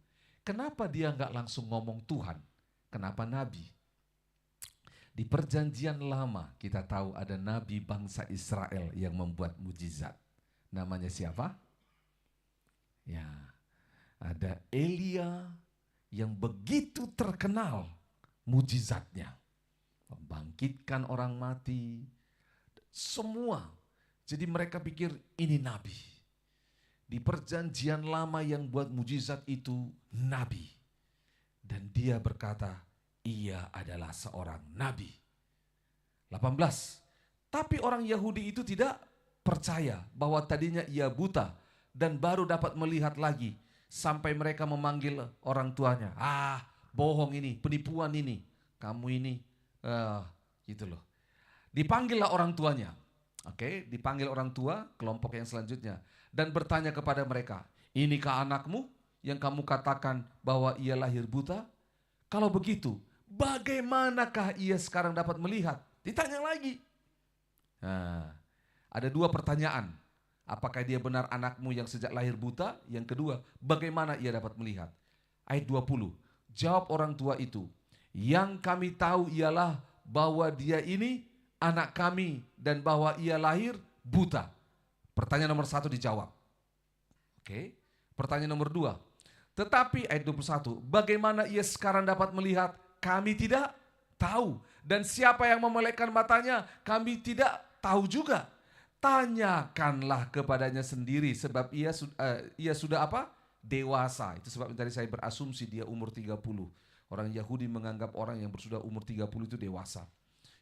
Kenapa dia nggak langsung ngomong Tuhan? Kenapa Nabi? Di perjanjian lama kita tahu ada Nabi bangsa Israel yang membuat mujizat. Namanya siapa? Ya, ada Elia yang begitu terkenal mujizatnya. Membangkitkan orang mati, semua. Jadi mereka pikir ini nabi. Di perjanjian lama yang buat mujizat itu nabi. Dan dia berkata, ia adalah seorang nabi. 18. Tapi orang Yahudi itu tidak percaya bahwa tadinya ia buta dan baru dapat melihat lagi. Sampai mereka memanggil orang tuanya. Bohong ini, penipuan ini. Kamu ini, gitu loh. Dipanggillah orang tuanya. Oke, dipanggil orang tua, kelompok yang selanjutnya. Dan bertanya kepada mereka, inikah anakmu yang kamu katakan bahwa ia lahir buta? Kalau begitu, bagaimanakah ia sekarang dapat melihat? Ditanya lagi. Nah, ada dua pertanyaan. Apakah dia benar anakmu yang sejak lahir buta? Yang kedua, bagaimana ia dapat melihat? Ayat 20, jawab orang tua itu, yang kami tahu ialah bahwa dia ini anak kami dan bahwa ia lahir buta. Pertanyaan nomor 1 dijawab. Oke. Pertanyaan nomor 2. Tetapi ayat 21, bagaimana ia sekarang dapat melihat? Kami tidak tahu. Dan siapa yang memelekkan matanya? Kami tidak tahu juga. Tanyakanlah kepadanya sendiri sebab ia sudah apa? Dewasa. Itu sebab tadi saya berasumsi dia umur 30. Orang Yahudi menganggap orang yang sudah umur 30 itu dewasa.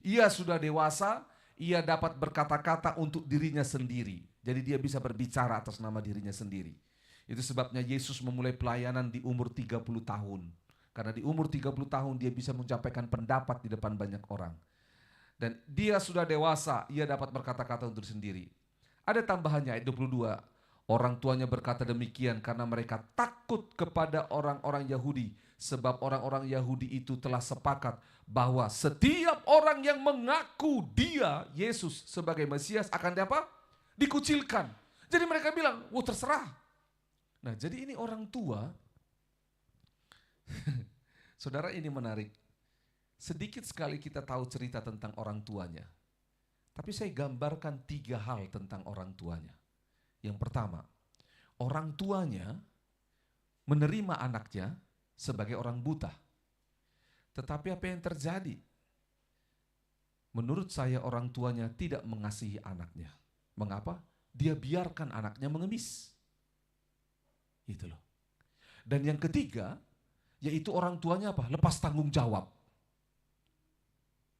Ia sudah dewasa, ia dapat berkata-kata untuk dirinya sendiri. Jadi dia bisa berbicara atas nama dirinya sendiri. Itu sebabnya Yesus memulai pelayanan di umur 30 tahun. Karena di umur 30 tahun dia bisa menyampaikan pendapat di depan banyak orang. Dan dia sudah dewasa, ia dapat berkata-kata untuk sendiri. Ada tambahannya ayat 22. Orang tuanya berkata demikian karena mereka takut kepada orang-orang Yahudi. Sebab orang-orang Yahudi itu telah sepakat bahwa setiap orang yang mengaku dia, Yesus sebagai Mesias akan dikucilkan. Jadi mereka bilang, terserah. Nah, jadi ini orang tua. Saudara, ini menarik. Sedikit sekali kita tahu cerita tentang orang tuanya. Tapi saya gambarkan 3 hal tentang orang tuanya. Yang pertama, orang tuanya menerima anaknya sebagai orang buta. Tetapi apa yang terjadi? Menurut saya orang tuanya tidak mengasihi anaknya. Mengapa? Dia biarkan anaknya mengemis. Gitu loh. Dan yang ketiga, yaitu orang tuanya apa? Lepas tanggung jawab.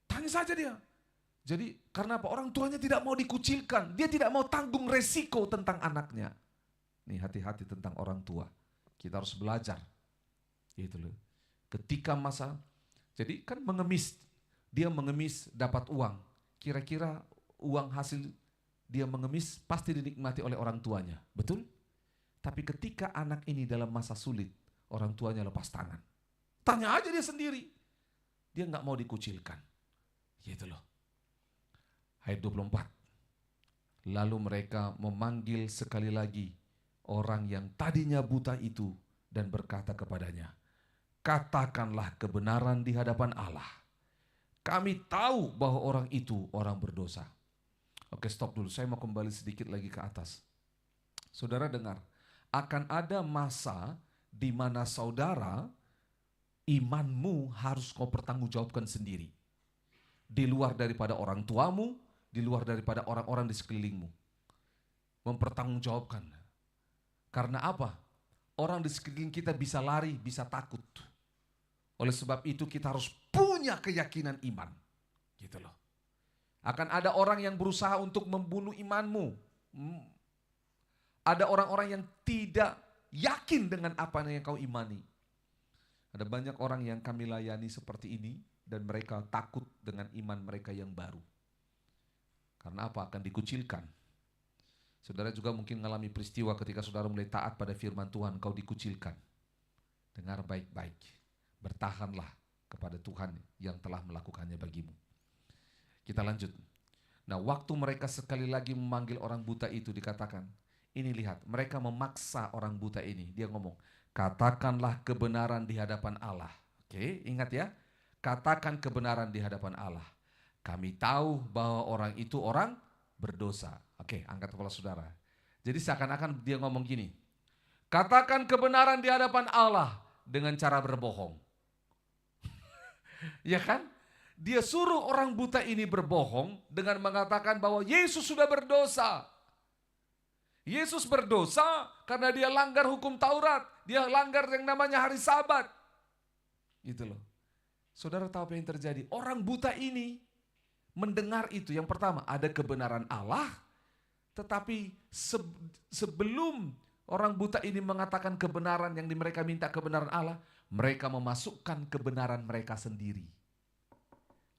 Tanya saja dia. Jadi karena apa? Orang tuanya tidak mau dikucilkan. Dia tidak mau tanggung resiko tentang anaknya. Nih, hati-hati tentang orang tua. Kita harus belajar. Gitu loh. Ketika masa, jadi kan mengemis. Dia mengemis dapat uang. Kira-kira uang hasil dia mengemis pasti dinikmati oleh orang tuanya. Betul? Tapi ketika anak ini dalam masa sulit, orang tuanya lepas tangan. Tanya aja dia sendiri. Dia nggak mau dikucilkan. Gitu loh. Ayat 24. Lalu mereka memanggil sekali lagi orang yang tadinya buta itu dan berkata kepadanya, katakanlah kebenaran di hadapan Allah. Kami tahu bahwa orang itu orang berdosa. Oke, stop dulu. Saya mau kembali sedikit lagi ke atas. Saudara dengar, akan ada masa di mana saudara, imanmu harus kau pertanggungjawabkan sendiri. Di luar daripada orang tuamu, di luar daripada orang-orang di sekelilingmu. Mempertanggungjawabkan. Karena apa? Orang di sekeliling kita bisa lari, bisa takut. Oleh sebab itu kita harus punya keyakinan iman. Gitu loh. Akan ada orang yang berusaha untuk membunuh imanmu. Ada orang-orang yang tidak yakin dengan apa yang kau imani. Ada banyak orang yang kami layani seperti ini dan mereka takut dengan iman mereka yang baru. Karena apa? Akan dikucilkan. Saudara juga mungkin mengalami peristiwa ketika saudara mulai taat pada firman Tuhan, kau dikucilkan. Dengar baik-baik. Bertahanlah kepada Tuhan yang telah melakukannya bagimu. Kita lanjut. Nah, waktu mereka sekali lagi memanggil orang buta itu dikatakan, ini lihat, mereka memaksa orang buta ini. Dia ngomong, katakanlah kebenaran di hadapan Allah. Oke, ingat ya. Katakan kebenaran di hadapan Allah. Kami tahu bahwa orang itu orang berdosa. Oke, angkat kepala saudara. Jadi seakan-akan dia ngomong gini, katakan kebenaran di hadapan Allah dengan cara berbohong. Ya kan? Dia suruh orang buta ini berbohong dengan mengatakan bahwa Yesus sudah berdosa. Yesus berdosa karena dia langgar hukum Taurat. Dia langgar yang namanya hari Sabat. Gitu loh. Saudara tahu apa yang terjadi? Orang buta ini mendengar itu. Yang pertama, ada kebenaran Allah. Tetapi sebelum orang buta ini mengatakan kebenaran yang mereka minta kebenaran Allah, mereka memasukkan kebenaran mereka sendiri.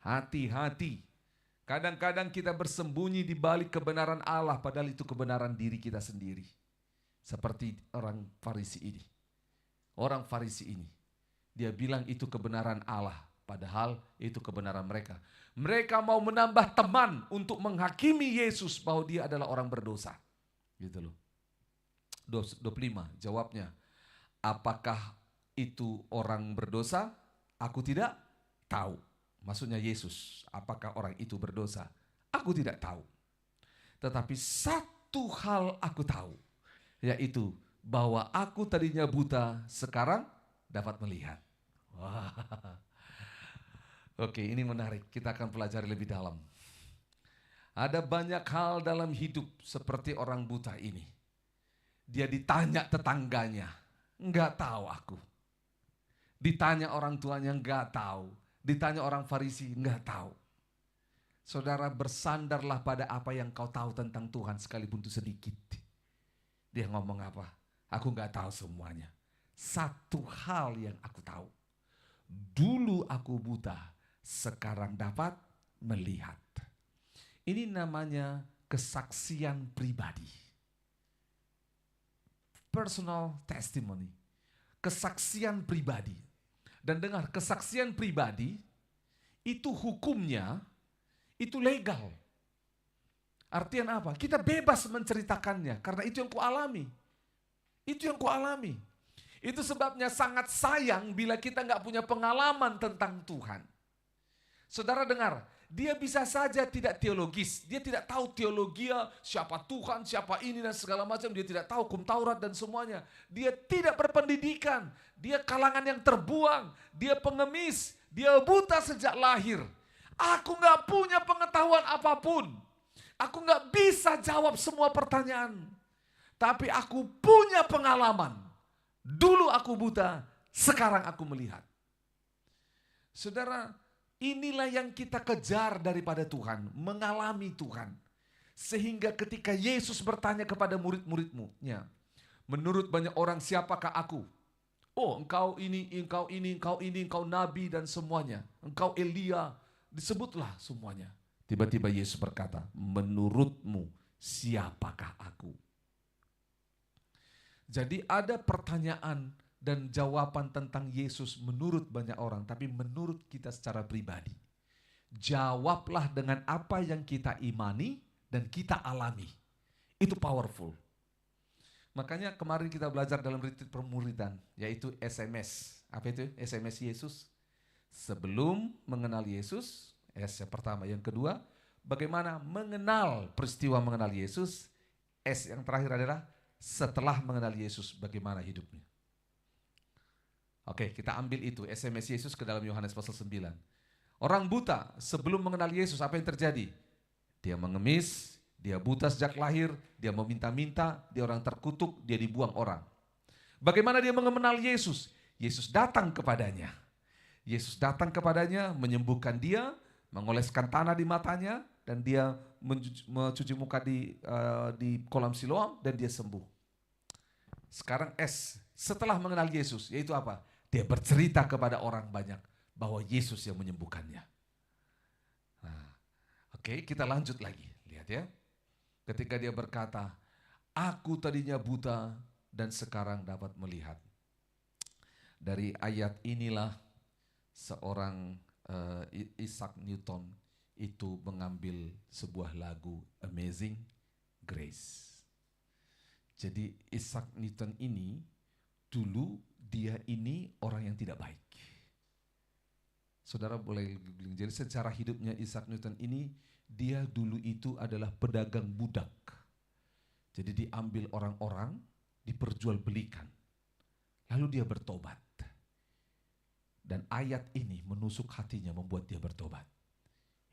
Hati-hati. Kadang-kadang kita bersembunyi di balik kebenaran Allah, padahal itu kebenaran diri kita sendiri. Seperti orang Farisi ini. Orang Farisi ini. Dia bilang itu kebenaran Allah, padahal itu kebenaran mereka. Mereka mau menambah teman untuk menghakimi Yesus bahwa dia adalah orang berdosa. Gitu loh. 25, jawabnya. Apakah itu orang berdosa? Aku tidak tahu. Maksudnya Yesus, apakah orang itu berdosa? Aku tidak tahu. Tetapi satu hal aku tahu, yaitu bahwa aku tadinya buta, sekarang dapat melihat. Wah. Oke, ini menarik. Kita akan pelajari lebih dalam. Ada banyak hal dalam hidup seperti orang buta ini. Dia ditanya tetangganya, enggak tahu aku. Ditanya orang tuanya, enggak tahu. Ditanya orang Farisi, enggak tahu. Saudara, bersandarlah pada apa yang kau tahu tentang Tuhan sekalipun itu sedikit. Dia ngomong apa? Aku enggak tahu semuanya. Satu hal yang aku tahu. Dulu aku buta, sekarang dapat melihat. Ini namanya kesaksian pribadi. Personal testimony. Kesaksian pribadi. Dan dengar, kesaksian pribadi itu hukumnya itu legal. Artinya apa? Kita bebas menceritakannya karena itu yang kualami. Itu yang kualami. Itu sebabnya sangat sayang bila kita nggak punya pengalaman tentang Tuhan. Saudara dengar, dia bisa saja tidak teologis. Dia tidak tahu teologi, siapa Tuhan, siapa ini dan segala macam. Dia tidak tahu hukum Taurat dan semuanya. Dia tidak berpendidikan. Dia kalangan yang terbuang. Dia pengemis. Dia buta sejak lahir. Aku gak punya pengetahuan apapun. Aku gak bisa jawab semua pertanyaan. Tapi aku punya pengalaman. Dulu aku buta, sekarang aku melihat. Saudara, inilah yang kita kejar daripada Tuhan, mengalami Tuhan. Sehingga ketika Yesus bertanya kepada murid-muridnya, menurut banyak orang siapakah aku? Oh, engkau ini, engkau ini, engkau ini, engkau nabi dan semuanya. Engkau Elia, disebutlah semuanya. Tiba-tiba Yesus berkata, menurutmu siapakah aku? Jadi ada pertanyaan dan jawaban tentang Yesus menurut banyak orang, tapi menurut kita secara pribadi. Jawablah dengan apa yang kita imani dan kita alami. Itu powerful. Makanya kemarin kita belajar dalam retreat permuridan, yaitu SMS. Apa itu? SMS Yesus. Sebelum mengenal Yesus, S yang pertama. Yang kedua, bagaimana mengenal peristiwa mengenal Yesus. S yang terakhir adalah setelah mengenal Yesus, bagaimana hidupnya. Oke, kita ambil itu, SMS Yesus ke dalam Yohanes pasal 9. Orang buta sebelum mengenal Yesus, apa yang terjadi? Dia mengemis, dia buta sejak lahir, dia meminta-minta, dia orang terkutuk, dia dibuang orang. Bagaimana dia mengenal Yesus? Yesus datang kepadanya. Yesus datang kepadanya, menyembuhkan dia, mengoleskan tanah di matanya, dan dia mencuci muka di kolam Siloam, dan dia sembuh. Sekarang S, setelah mengenal Yesus, yaitu apa? Dia bercerita kepada orang banyak bahwa Yesus yang menyembuhkannya. Nah, oke, kita lanjut lagi. Lihat ya. Ketika dia berkata, aku tadinya buta dan sekarang dapat melihat. Dari ayat inilah seorang Isaac Newton itu mengambil sebuah lagu Amazing Grace. Jadi Isaac Newton ini dulu dia ini orang yang tidak baik. Saudara boleh googling. Jadi secara hidupnya Isaac Newton ini dia dulu itu adalah pedagang budak. Jadi diambil orang-orang, diperjualbelikan. Lalu dia bertobat. Dan ayat ini menusuk hatinya membuat dia bertobat.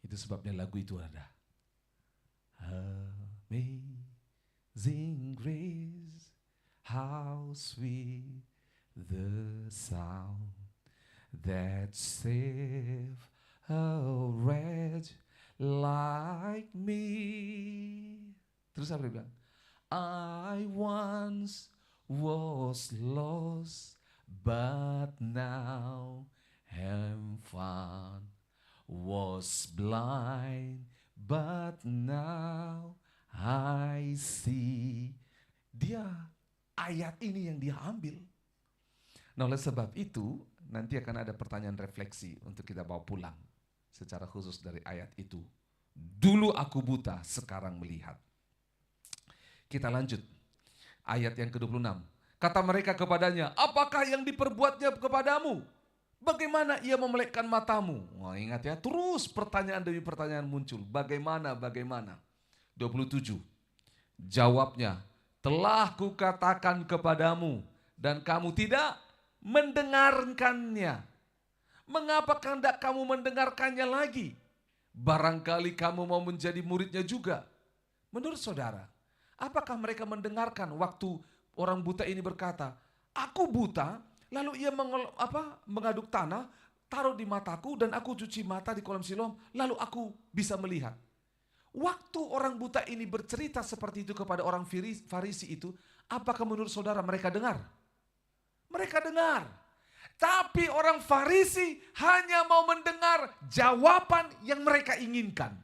Itu sebabnya lagu itu ada. Amazing grace, how sweet the sound that saved a wretch like me. Terus apa dia bilang? I once was lost, but now am found. Was blind, but now I see. Dia ayat ini yang dia ambil. Nah, oleh sebab itu nanti akan ada pertanyaan refleksi untuk kita bawa pulang secara khusus dari ayat itu. Dulu aku buta, sekarang melihat. Kita lanjut. Ayat yang ke-26. Kata mereka kepadanya, apakah yang diperbuatnya kepadamu? Bagaimana ia memelekkan matamu? Wah, ingat ya, terus pertanyaan demi pertanyaan muncul. Bagaimana? 27. Jawabnya, telah kukatakan kepadamu dan kamu tidak mendengarkannya. Mengapa hendak kamu mendengarkannya lagi? Barangkali kamu mau menjadi muridnya juga. Menurut saudara, apakah mereka mendengarkan waktu orang buta ini berkata, aku buta, lalu ia mengaduk tanah, taruh di mataku dan aku cuci mata di kolam Siloam, lalu aku bisa melihat. Waktu orang buta ini bercerita seperti itu kepada orang Farisi itu, apakah menurut saudara mereka dengar? Mereka dengar. Tapi orang Farisi hanya mau mendengar jawaban yang mereka inginkan.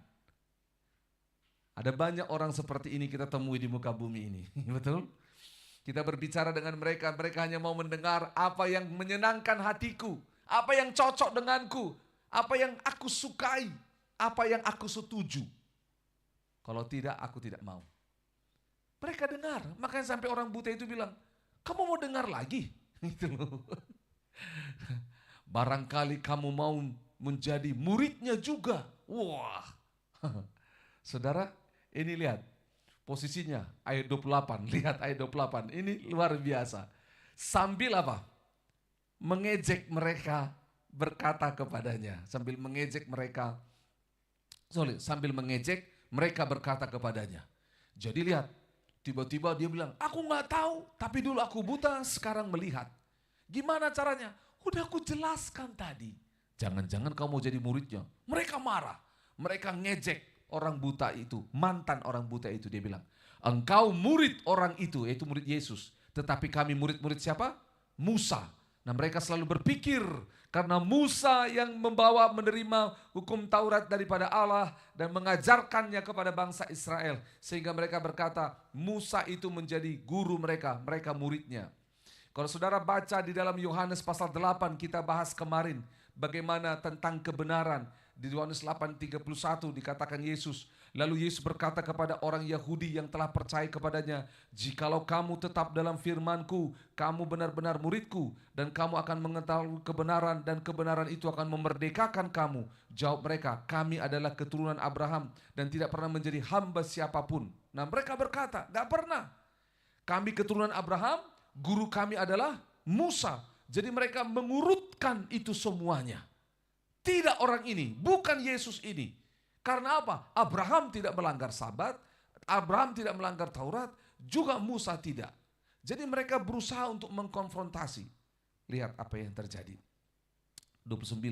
Ada banyak orang seperti ini kita temui di muka bumi ini. Betul? Kita berbicara dengan mereka, mereka hanya mau mendengar apa yang menyenangkan hatiku, apa yang cocok denganku, apa yang aku sukai, apa yang aku setuju. Kalau tidak, aku tidak mau. Mereka dengar, makanya sampai orang buta itu bilang, kamu mau dengar lagi? Itu loh. Barangkali kamu mau menjadi muridnya juga. Wah. Saudara, ini lihat. Posisinya ayat 28, lihat ayat 28, ini luar biasa. Sambil apa? Mengejek mereka berkata kepadanya. Sambil mengejek mereka berkata kepadanya. Jadi lihat, tiba-tiba dia bilang, aku gak tahu, tapi dulu aku buta, sekarang melihat. Gimana caranya? Udah aku jelaskan tadi. Jangan-jangan kamu mau jadi muridnya. Mereka marah, mereka ngejek. Orang buta itu, mantan orang buta itu, dia bilang, engkau murid orang itu, yaitu murid Yesus. Tetapi kami murid-murid siapa? Musa. Nah, mereka selalu berpikir, karena Musa yang menerima hukum Taurat daripada Allah dan mengajarkannya kepada bangsa Israel. Sehingga mereka berkata, Musa itu menjadi guru mereka, mereka muridnya. Kalau saudara baca di dalam Yohanes pasal 8, kita bahas kemarin, bagaimana tentang kebenaran. Di Yohanes 8:31 dikatakan Yesus. Lalu Yesus berkata kepada orang Yahudi yang telah percaya kepadanya, jikalau kamu tetap dalam firman-Ku, kamu benar-benar murid-Ku, dan kamu akan mengetahui kebenaran, dan kebenaran itu akan memerdekakan kamu. Jawab mereka, kami adalah keturunan Abraham, dan tidak pernah menjadi hamba siapapun. Nah, mereka berkata, gak pernah. Kami keturunan Abraham, guru kami adalah Musa. Jadi mereka mengurutkan itu semuanya. Tidak orang ini, bukan Yesus ini. Karena apa? Abraham tidak melanggar Sabat, Abraham tidak melanggar Taurat, juga Musa tidak. Jadi mereka berusaha untuk mengkonfrontasi. Lihat apa yang terjadi. 29.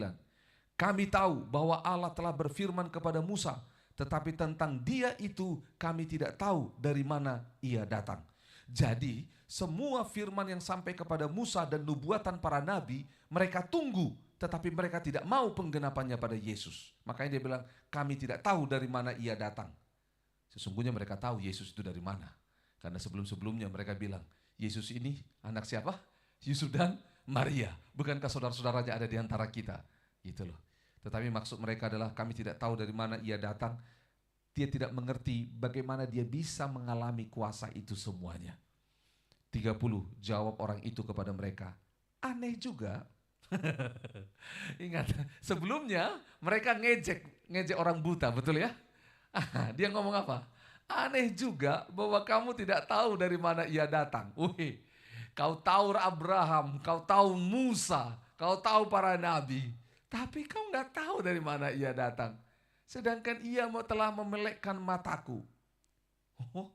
Kami tahu bahwa Allah telah berfirman kepada Musa, tetapi tentang dia itu kami tidak tahu dari mana ia datang. Jadi semua firman yang sampai kepada Musa dan nubuatan para nabi, mereka tunggu, tetapi mereka tidak mau penggenapannya pada Yesus. Makanya dia bilang, kami tidak tahu dari mana ia datang. Sesungguhnya mereka tahu Yesus itu dari mana. Karena sebelum-sebelumnya mereka bilang, Yesus ini anak siapa? Yusuf dan Maria. Bukankah saudara-saudaranya ada di antara kita? Gitu loh. Tetapi maksud mereka adalah kami tidak tahu dari mana ia datang. Dia tidak mengerti bagaimana dia bisa mengalami kuasa itu semuanya. 30, jawab orang itu kepada mereka, aneh juga. Ingat, sebelumnya mereka ngejek orang buta, betul ya? Dia ngomong apa? Aneh juga bahwa kamu tidak tahu dari mana ia datang. Wih, kau tahu Abraham, kau tahu Musa, kau tahu para nabi. Tapi kau nggak tahu dari mana ia datang. Sedangkan ia telah memelekkan mataku. Oh,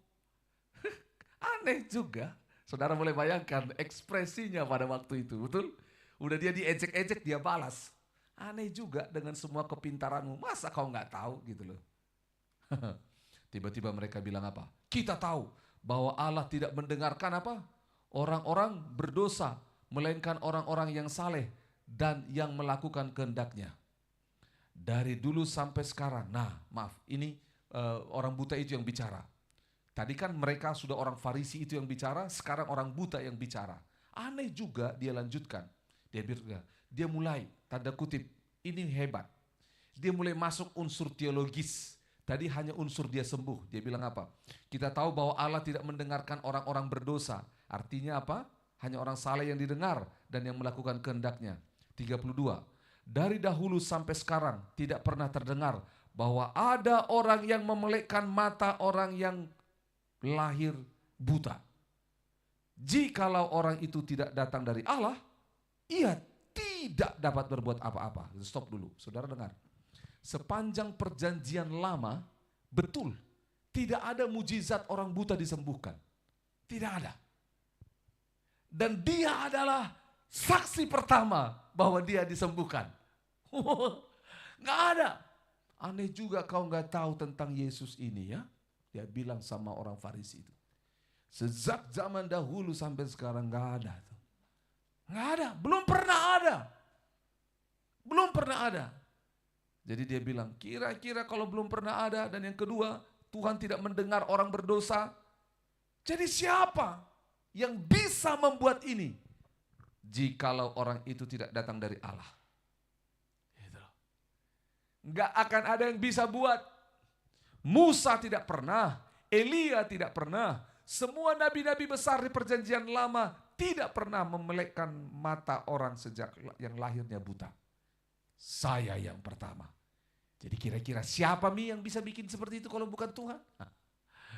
aneh juga. Saudara boleh bayangkan ekspresinya pada waktu itu, betul? Udah dia diejek-ejek, dia balas. Aneh juga dengan semua kepintaranmu, masa kau nggak tahu gitu loh. Tiba-tiba mereka bilang apa? Kita tahu bahwa Allah tidak mendengarkan apa? Orang-orang berdosa, melainkan orang-orang yang saleh dan yang melakukan kehendaknya. Dari dulu sampai sekarang. Nah, maaf, ini orang buta itu yang bicara. Tadi kan mereka sudah orang Farisi itu yang bicara, sekarang orang buta yang bicara. Aneh juga dia lanjutkan. Dia mulai, tanda kutip, ini hebat. Dia mulai masuk unsur teologis. Tadi hanya unsur dia sembuh. Dia bilang apa? Kita tahu bahwa Allah tidak mendengarkan orang-orang berdosa. Artinya apa? Hanya orang saleh yang didengar dan yang melakukan kehendaknya. 32. Dari dahulu sampai sekarang tidak pernah terdengar bahwa ada orang yang memelekkan mata orang yang lahir buta. Jikalau orang itu tidak datang dari Allah, ia tidak dapat berbuat apa-apa. Stop dulu, saudara dengar. Sepanjang perjanjian lama, betul, tidak ada mujizat orang buta disembuhkan. Tidak ada. Dan dia adalah saksi pertama bahwa dia disembuhkan. Nggak ada. Aneh juga kau nggak tahu tentang Yesus ini ya. Dia bilang sama orang Farisi itu. Sejak zaman dahulu sampai sekarang nggak ada. Nggak ada, belum pernah ada. Belum pernah ada. Jadi dia bilang, kira-kira kalau belum pernah ada, dan yang kedua, Tuhan tidak mendengar orang berdosa. Jadi siapa yang bisa membuat ini? Jikalau orang itu tidak datang dari Allah. Nggak akan ada yang bisa buat. Musa tidak pernah, Elia tidak pernah, semua nabi-nabi besar di perjanjian lama tidak pernah memelekkan mata orang sejak yang lahirnya buta. Saya yang pertama. Jadi kira-kira siapa yang bisa bikin seperti itu kalau bukan Tuhan?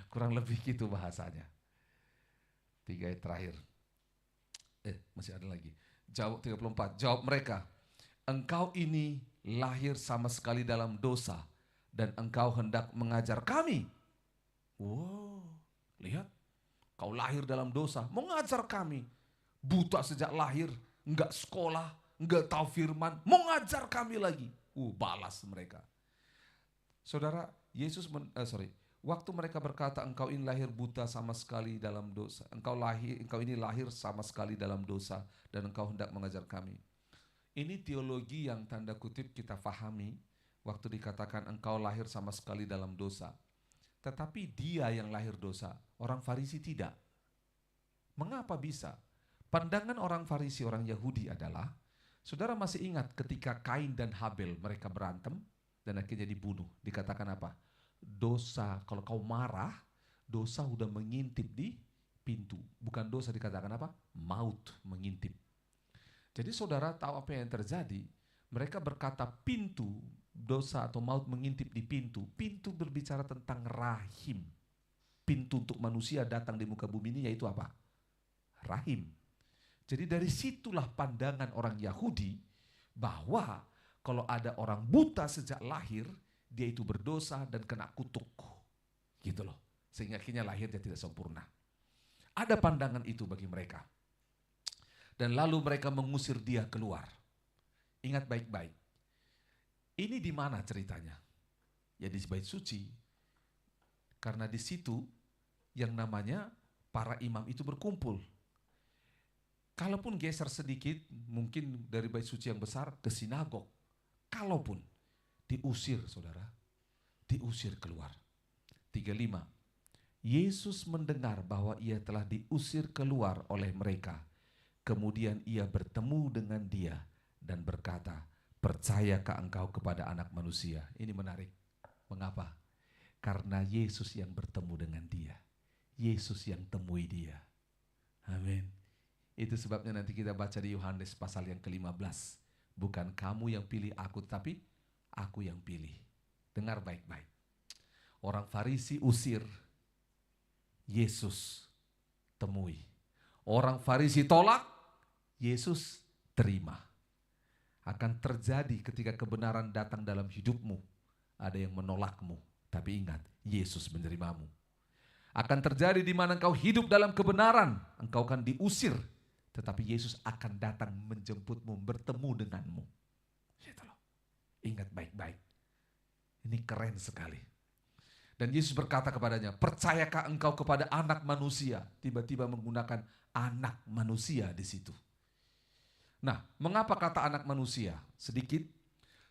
Kurang lebih gitu bahasanya. 3 ayat terakhir. Masih ada lagi. Jawab 34. Jawab mereka, engkau ini lahir sama sekali dalam dosa dan engkau hendak mengajar kami. Wow, lihat. Kau lahir dalam dosa, mau ngajar kami. Buta sejak lahir, enggak sekolah, enggak tahu firman, mau ngajar kami lagi. Balas mereka. Saudara, waktu mereka berkata engkau ini lahir buta sama sekali dalam dosa. Engkau ini lahir sama sekali dalam dosa dan engkau hendak mengajar kami. Ini teologi yang tanda kutip kita fahami waktu dikatakan engkau lahir sama sekali dalam dosa. Tetapi dia yang lahir dosa, orang Farisi tidak. Mengapa bisa? Pandangan orang Farisi, orang Yahudi adalah, saudara masih ingat ketika Kain dan Habel mereka berantem dan akhirnya dibunuh. Dikatakan apa? Dosa, kalau kau marah, dosa udah mengintip di pintu. Bukan dosa dikatakan apa? Maut mengintip. Jadi saudara tahu apa yang terjadi? Mereka berkata pintu, dosa atau maut mengintip di pintu. Pintu berbicara tentang rahim. Pintu untuk manusia datang di muka bumi ini yaitu apa? Rahim. Jadi dari situlah pandangan orang Yahudi bahwa kalau ada orang buta sejak lahir, dia itu berdosa dan kena kutuk. Gitu loh. Sehingga akhirnya lahirnya tidak sempurna. Ada pandangan itu bagi mereka. Dan lalu mereka mengusir dia keluar. Ingat baik-baik. Ini di mana ceritanya? Ya di bait suci. Karena di situ yang namanya para imam itu berkumpul. Kalaupun geser sedikit, mungkin dari bait suci yang besar ke sinagog. Kalaupun diusir, saudara, diusir keluar. 35. Yesus mendengar bahwa ia telah diusir keluar oleh mereka. Kemudian ia bertemu dengan dia dan berkata, percayakah engkau kepada Anak Manusia? Ini menarik. Mengapa? Karena Yesus yang bertemu dengan dia. Yesus yang temui dia. Amin. Itu sebabnya nanti kita baca di Yohanes pasal yang ke-15. Bukan kamu yang pilih aku, tapi aku yang pilih. Dengar baik-baik. Orang Farisi usir, Yesus temui. Orang Farisi tolak, Yesus terima. Akan terjadi ketika kebenaran datang dalam hidupmu. Ada yang menolakmu, tapi ingat, Yesus menerimamu. Akan terjadi di mana engkau hidup dalam kebenaran, engkau akan diusir, tetapi Yesus akan datang menjemputmu, bertemu denganmu. Gitu loh. Ingat baik-baik. Ini keren sekali. Dan Yesus berkata kepadanya, percayakah engkau kepada Anak Manusia? Tiba-tiba menggunakan anak manusia di situ. Nah, mengapa kata anak manusia? Sedikit.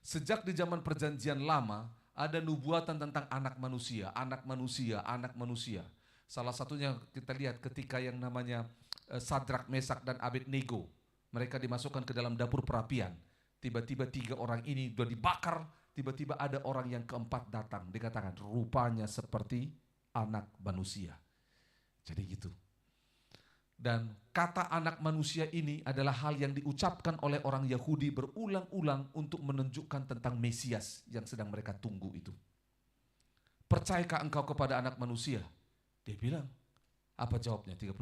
Sejak di zaman perjanjian lama, ada nubuatan tentang anak manusia, anak manusia, anak manusia. Salah satunya kita lihat ketika yang namanya Sadrak, Mesak, dan Abednego. Mereka dimasukkan ke dalam dapur perapian. Tiba-tiba 3 orang ini sudah dibakar. Tiba-tiba ada orang yang keempat datang. Dikatakan rupanya seperti anak manusia. Jadi gitu. Dan kata anak manusia ini adalah hal yang diucapkan oleh orang Yahudi berulang-ulang untuk menunjukkan tentang Mesias yang sedang mereka tunggu itu. Percayakah engkau kepada Anak Manusia? Dia bilang, apa jawabnya? 36.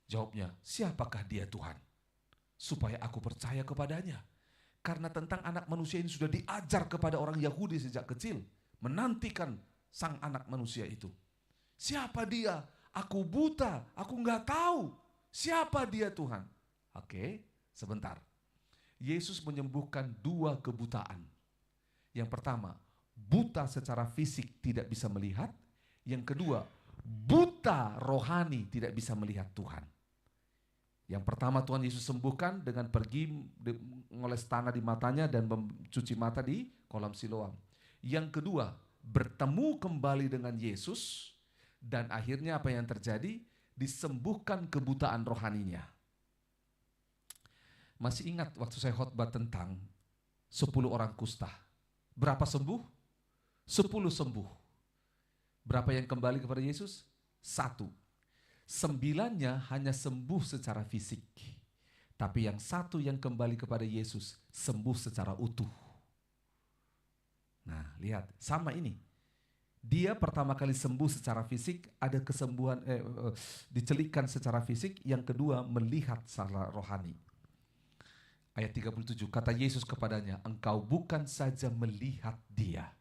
Jawabnya, siapakah dia Tuhan? Supaya aku percaya kepadanya. Karena tentang Anak Manusia ini sudah diajar kepada orang Yahudi sejak kecil. Menantikan sang Anak Manusia itu. Siapa dia? Aku buta, aku nggak tahu. Siapa dia Tuhan? Oke, sebentar. Yesus menyembuhkan 2 kebutaan. Yang pertama, buta secara fisik tidak bisa melihat. Yang kedua, buta rohani tidak bisa melihat Tuhan. Yang pertama Tuhan Yesus sembuhkan dengan pergi ngoles tanah di matanya dan mencuci mata di kolam Siloam. Yang kedua, bertemu kembali dengan Yesus. Dan akhirnya apa yang terjadi? Disembuhkan kebutaan rohaninya. Masih ingat waktu saya khotbah tentang 10 orang kusta. Berapa sembuh? 10 sembuh. Berapa yang kembali kepada Yesus? 1. 9-nya hanya sembuh secara fisik. Tapi yang 1 yang kembali kepada Yesus sembuh secara utuh. Nah, lihat, sama ini. Dia pertama kali sembuh secara fisik, ada kesembuhan, dicelikkan secara fisik. Yang kedua, melihat secara rohani. Ayat 37, kata Yesus kepadanya, engkau bukan saja melihat dia,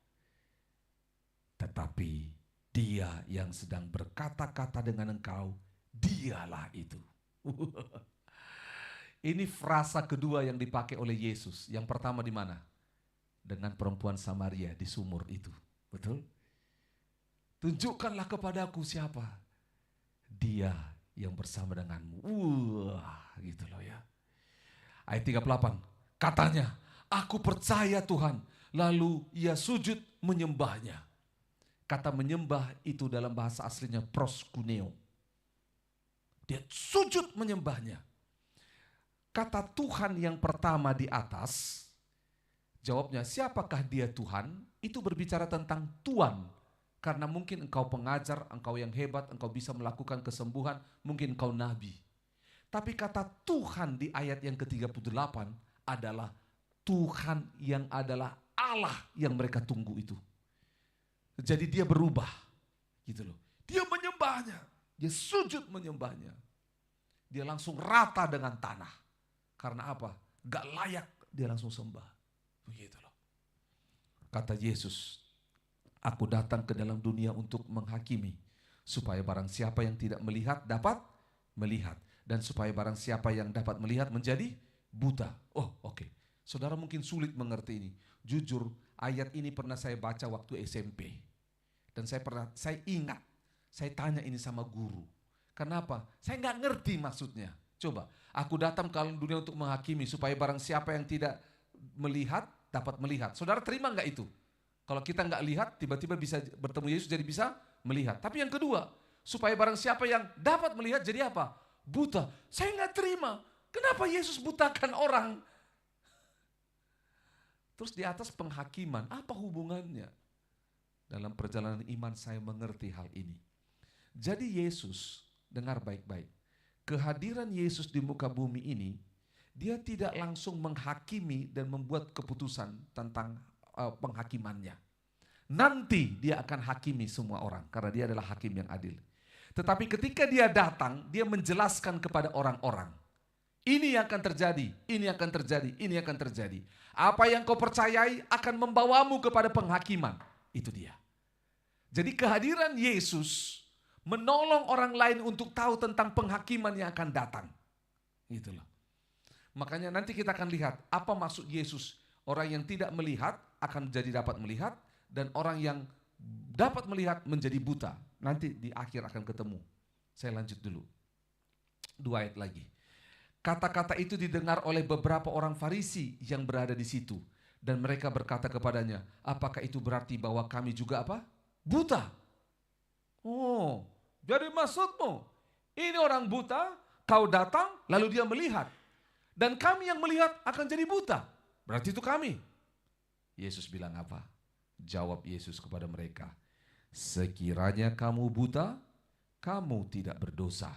tetapi dia yang sedang berkata-kata dengan engkau, dialah itu. Ini frasa kedua yang dipakai oleh Yesus. Yang pertama di mana? Dengan perempuan Samaria di sumur itu. Betul? Tunjukkanlah kepadaku siapa? Dia yang bersama denganmu. Gitu loh ya. Ayat 38, katanya, aku percaya Tuhan. Lalu ia sujud menyembahnya. Kata menyembah itu dalam bahasa aslinya proskuneo. Dia sujud menyembahnya. Kata Tuhan yang pertama di atas, jawabnya siapakah dia Tuhan? Itu berbicara tentang Tuhan. Karena mungkin engkau pengajar, engkau yang hebat, engkau bisa melakukan kesembuhan, mungkin engkau nabi. Tapi kata Tuhan di ayat yang ke-38 adalah Tuhan yang adalah Allah yang mereka tunggu itu. Jadi dia berubah, gitu loh. Dia menyembahnya, dia sujud menyembahnya. Dia langsung rata dengan tanah. Karena apa? Gak layak, dia langsung sembah. Begitu loh. Kata Yesus, aku datang ke dalam dunia untuk menghakimi, supaya barang siapa yang tidak melihat dapat melihat, dan supaya barang siapa yang dapat melihat menjadi buta. Oh, oke. Saudara mungkin sulit mengerti ini. Jujur, ayat ini pernah saya baca waktu SMP. Dan saya ingat, saya tanya ini sama guru. Kenapa? Saya nggak ngerti maksudnya. Coba, aku datang ke alam dunia untuk menghakimi supaya barang siapa yang tidak melihat dapat melihat. Saudara terima nggak itu? Kalau kita nggak lihat, tiba-tiba bisa bertemu Yesus jadi bisa melihat. Tapi yang kedua, supaya barang siapa yang dapat melihat jadi apa? Buta. Saya nggak terima. Kenapa Yesus butakan orang? Terus di atas penghakiman, apa hubungannya? Dalam perjalanan iman saya mengerti hal ini. Jadi Yesus, dengar baik-baik. Kehadiran Yesus di muka bumi ini, dia tidak langsung menghakimi dan membuat keputusan tentang penghakimannya. Nanti dia akan hakimi semua orang, karena dia adalah hakim yang adil. Tetapi ketika dia datang, dia menjelaskan kepada orang-orang. Ini yang akan terjadi, ini akan terjadi, ini akan terjadi. Apa yang kau percayai akan membawamu kepada penghakiman. Itu dia. Jadi kehadiran Yesus menolong orang lain untuk tahu tentang penghakiman yang akan datang. Itulah. Makanya nanti kita akan lihat apa maksud Yesus. Orang yang tidak melihat akan jadi dapat melihat, dan orang yang dapat melihat menjadi buta. Nanti di akhir akan ketemu. Saya lanjut dulu. 2 ayat lagi. Kata-kata itu didengar oleh beberapa orang Farisi yang berada di situ. Dan mereka berkata kepadanya, apakah itu berarti bahwa kami juga apa? Buta. Oh, jadi maksudmu, ini orang buta, kau datang, lalu dia melihat. Dan kami yang melihat akan jadi buta. Berarti itu kami. Yesus bilang apa? Jawab Yesus kepada mereka, sekiranya kamu buta, kamu tidak berdosa.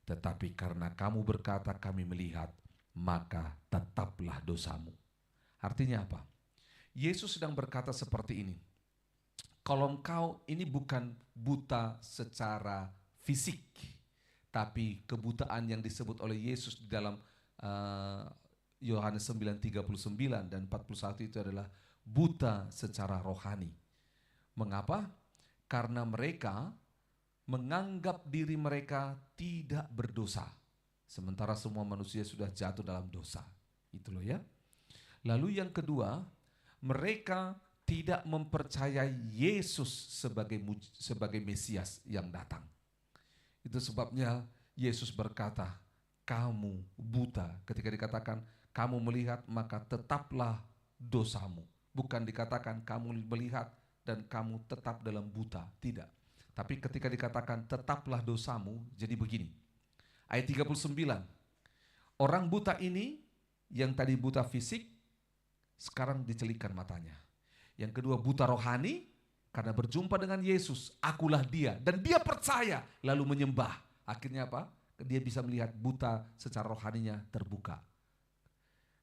Tetapi karena kamu berkata kami melihat, maka tetaplah dosamu. Artinya apa? Yesus sedang berkata seperti ini. Kalau engkau ini bukan buta secara fisik, tapi kebutaan yang disebut oleh Yesus di dalam Yohanes 9:39 dan 41 itu adalah buta secara rohani. Mengapa? Karena mereka menganggap diri mereka tidak berdosa, sementara semua manusia sudah jatuh dalam dosa. Itu loh ya. Lalu yang kedua, mereka tidak mempercayai Yesus sebagai Mesias yang datang. Itu sebabnya Yesus berkata, kamu buta. Ketika dikatakan kamu melihat, maka tetaplah dosamu. Bukan dikatakan kamu melihat dan kamu tetap dalam buta. Tidak. Tapi ketika dikatakan tetaplah dosamu, jadi begini. Ayat 39. Orang buta ini yang tadi buta fisik, sekarang dicelikan matanya. Yang kedua buta rohani, karena berjumpa dengan Yesus, akulah dia. Dan dia percaya, lalu menyembah. Akhirnya apa? Dia bisa melihat buta secara rohaninya terbuka.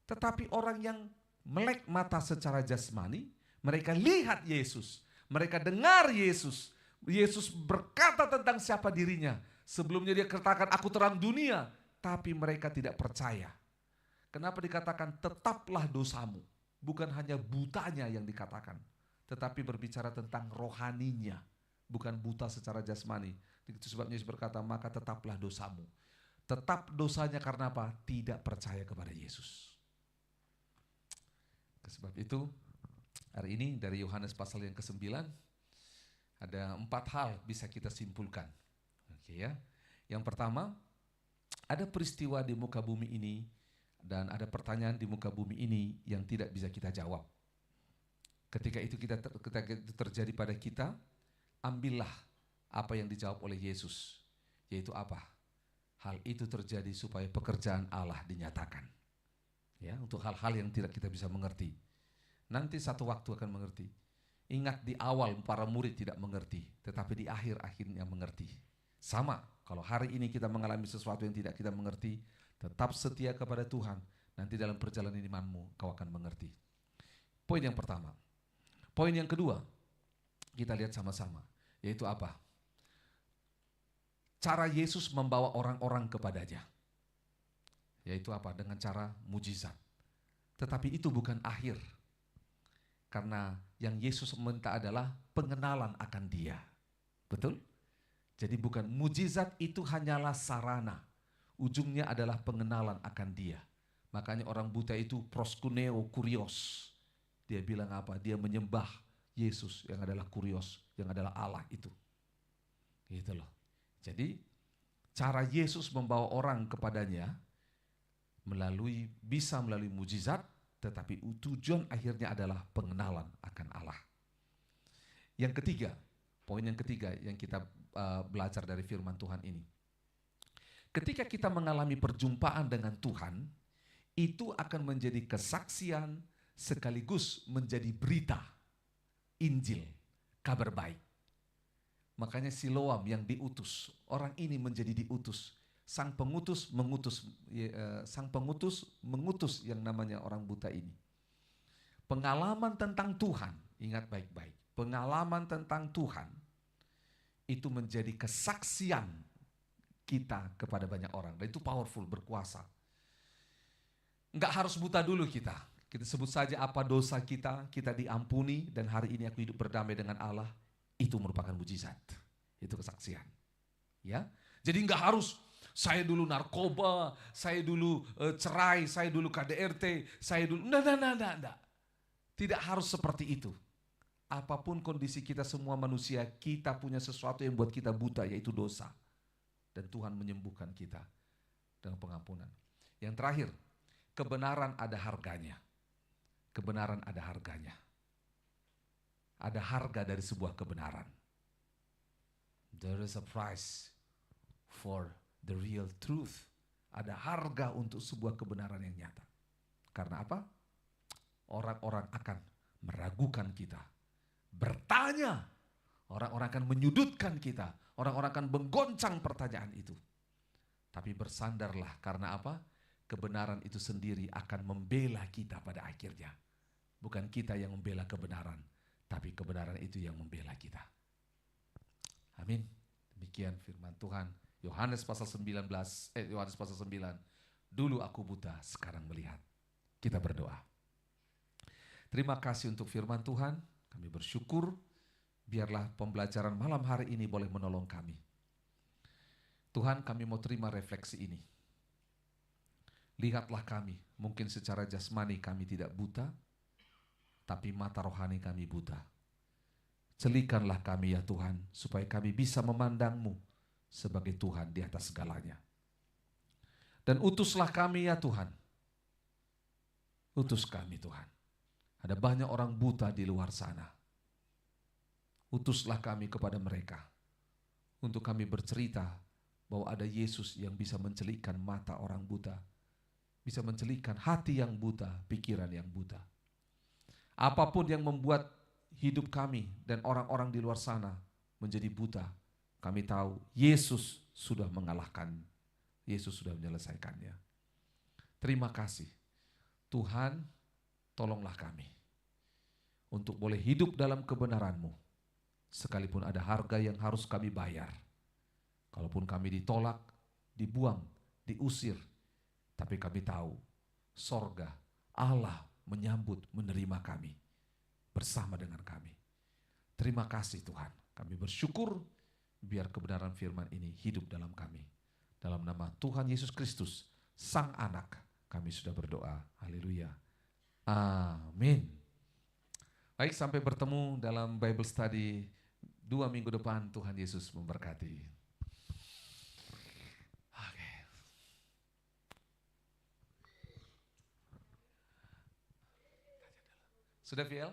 Tetapi orang yang melek mata secara jasmani, mereka lihat Yesus. Mereka dengar Yesus. Yesus berkata tentang siapa dirinya. Sebelumnya dia katakan aku terang dunia. Tapi mereka tidak percaya. Kenapa dikatakan tetaplah dosamu? Bukan hanya butanya yang dikatakan. Tetapi berbicara tentang rohaninya. Bukan buta secara jasmani. Itu sebabnya Yesus berkata maka tetaplah dosamu. Tetap dosanya karena apa? Tidak percaya kepada Yesus. Sebab itu hari ini dari Yohanes pasal yang ke-9 ada 4 hal bisa kita simpulkan. Oke ya. Yang pertama, ada peristiwa di muka bumi ini dan ada pertanyaan di muka bumi ini yang tidak bisa kita jawab. Ketika itu terjadi pada kita, ambillah apa yang dijawab oleh Yesus, yaitu apa? Hal itu terjadi supaya pekerjaan Allah dinyatakan. Ya, untuk hal-hal yang tidak kita bisa mengerti. Nanti satu waktu akan mengerti. Ingat di awal para murid tidak mengerti, tetapi di akhir akhirnya mengerti. Sama, kalau hari ini kita mengalami sesuatu yang tidak kita mengerti, tetap setia kepada Tuhan. Nanti dalam perjalanan imanmu kau akan mengerti. Poin yang pertama. Poin yang kedua, kita lihat sama-sama, yaitu apa? Cara Yesus membawa orang-orang kepadanya. Yaitu apa? Dengan cara mujizat. Tetapi itu bukan akhir. Karena yang Yesus minta adalah pengenalan akan Dia. Betul? Jadi bukan mujizat itu hanyalah sarana. Ujungnya adalah pengenalan akan Dia. Makanya orang buta itu proskuneo kurios. Dia bilang apa? Dia menyembah Yesus yang adalah kurios, yang adalah Allah itu. Gitu loh. Jadi cara Yesus membawa orang kepadanya bisa melalui mujizat, tetapi tujuan akhirnya adalah pengenalan akan Allah. Yang ketiga, poin yang ketiga yang kita belajar dari firman Tuhan ini. Ketika kita mengalami perjumpaan dengan Tuhan, itu akan menjadi kesaksian sekaligus menjadi berita, Injil, kabar baik. Makanya Siloam yang diutus, orang ini menjadi diutus. Sang pengutus mengutus yang namanya orang buta ini. Pengalaman tentang Tuhan, ingat baik-baik. Pengalaman tentang Tuhan itu menjadi kesaksian kita kepada banyak orang. Dan itu powerful, berkuasa. Enggak harus buta dulu kita. Kita sebut saja apa dosa kita diampuni dan hari ini aku hidup berdamai dengan Allah. Itu merupakan mujizat. Itu kesaksian. Ya. Jadi enggak harus saya dulu narkoba, saya dulu cerai, saya dulu KDRT, saya dulu enggak. Tidak harus seperti itu. Apapun kondisi kita semua manusia, kita punya sesuatu yang buat kita buta, yaitu dosa. Dan Tuhan menyembuhkan kita dengan pengampunan. Yang terakhir, kebenaran ada harganya. Kebenaran ada harganya. Ada harga dari sebuah kebenaran. There is a price for the real truth. Ada harga untuk sebuah kebenaran yang nyata. Karena apa? Orang-orang akan meragukan kita. Bertanya. Orang-orang akan menyudutkan kita. Orang-orang akan menggoncang pertanyaan itu. Tapi bersandarlah karena apa? Kebenaran itu sendiri akan membela kita pada akhirnya. Bukan kita yang membela kebenaran, tapi kebenaran itu yang membela kita. Amin. Demikian firman Tuhan. Yohanes pasal 9. Dulu aku buta, sekarang melihat. Kita berdoa. Terima kasih untuk firman Tuhan. Kami bersyukur. Biarlah pembelajaran malam hari ini boleh menolong kami. Tuhan, kami mau terima refleksi ini. Lihatlah kami, mungkin secara jasmani kami tidak buta, tapi mata rohani kami buta. Celikanlah kami ya Tuhan, supaya kami bisa memandang-Mu sebagai Tuhan di atas segalanya. Dan utuslah kami ya Tuhan. Utus kami Tuhan. Ada banyak orang buta di luar sana. Utuslah kami kepada mereka untuk kami bercerita bahwa ada Yesus yang bisa mencelikkan mata orang buta, bisa mencelikkan hati yang buta, pikiran yang buta. Apapun yang membuat hidup kami dan orang-orang di luar sana menjadi buta, kami tahu Yesus sudah mengalahkan, Yesus sudah menyelesaikannya. Terima kasih. Tuhan, tolonglah kami untuk boleh hidup dalam kebenaran-Mu. Sekalipun ada harga yang harus kami bayar. Kalaupun kami ditolak, dibuang, diusir. Tapi kami tahu, sorga, Allah menyambut, menerima kami. Bersama dengan kami. Terima kasih Tuhan. Kami bersyukur, biar kebenaran firman ini hidup dalam kami. Dalam nama Tuhan Yesus Kristus, Sang Anak, kami sudah berdoa. Haleluya. Amin. Baik, sampai bertemu dalam Bible Study 2 minggu depan. Tuhan Yesus memberkati. Oke. Sudah, Viel?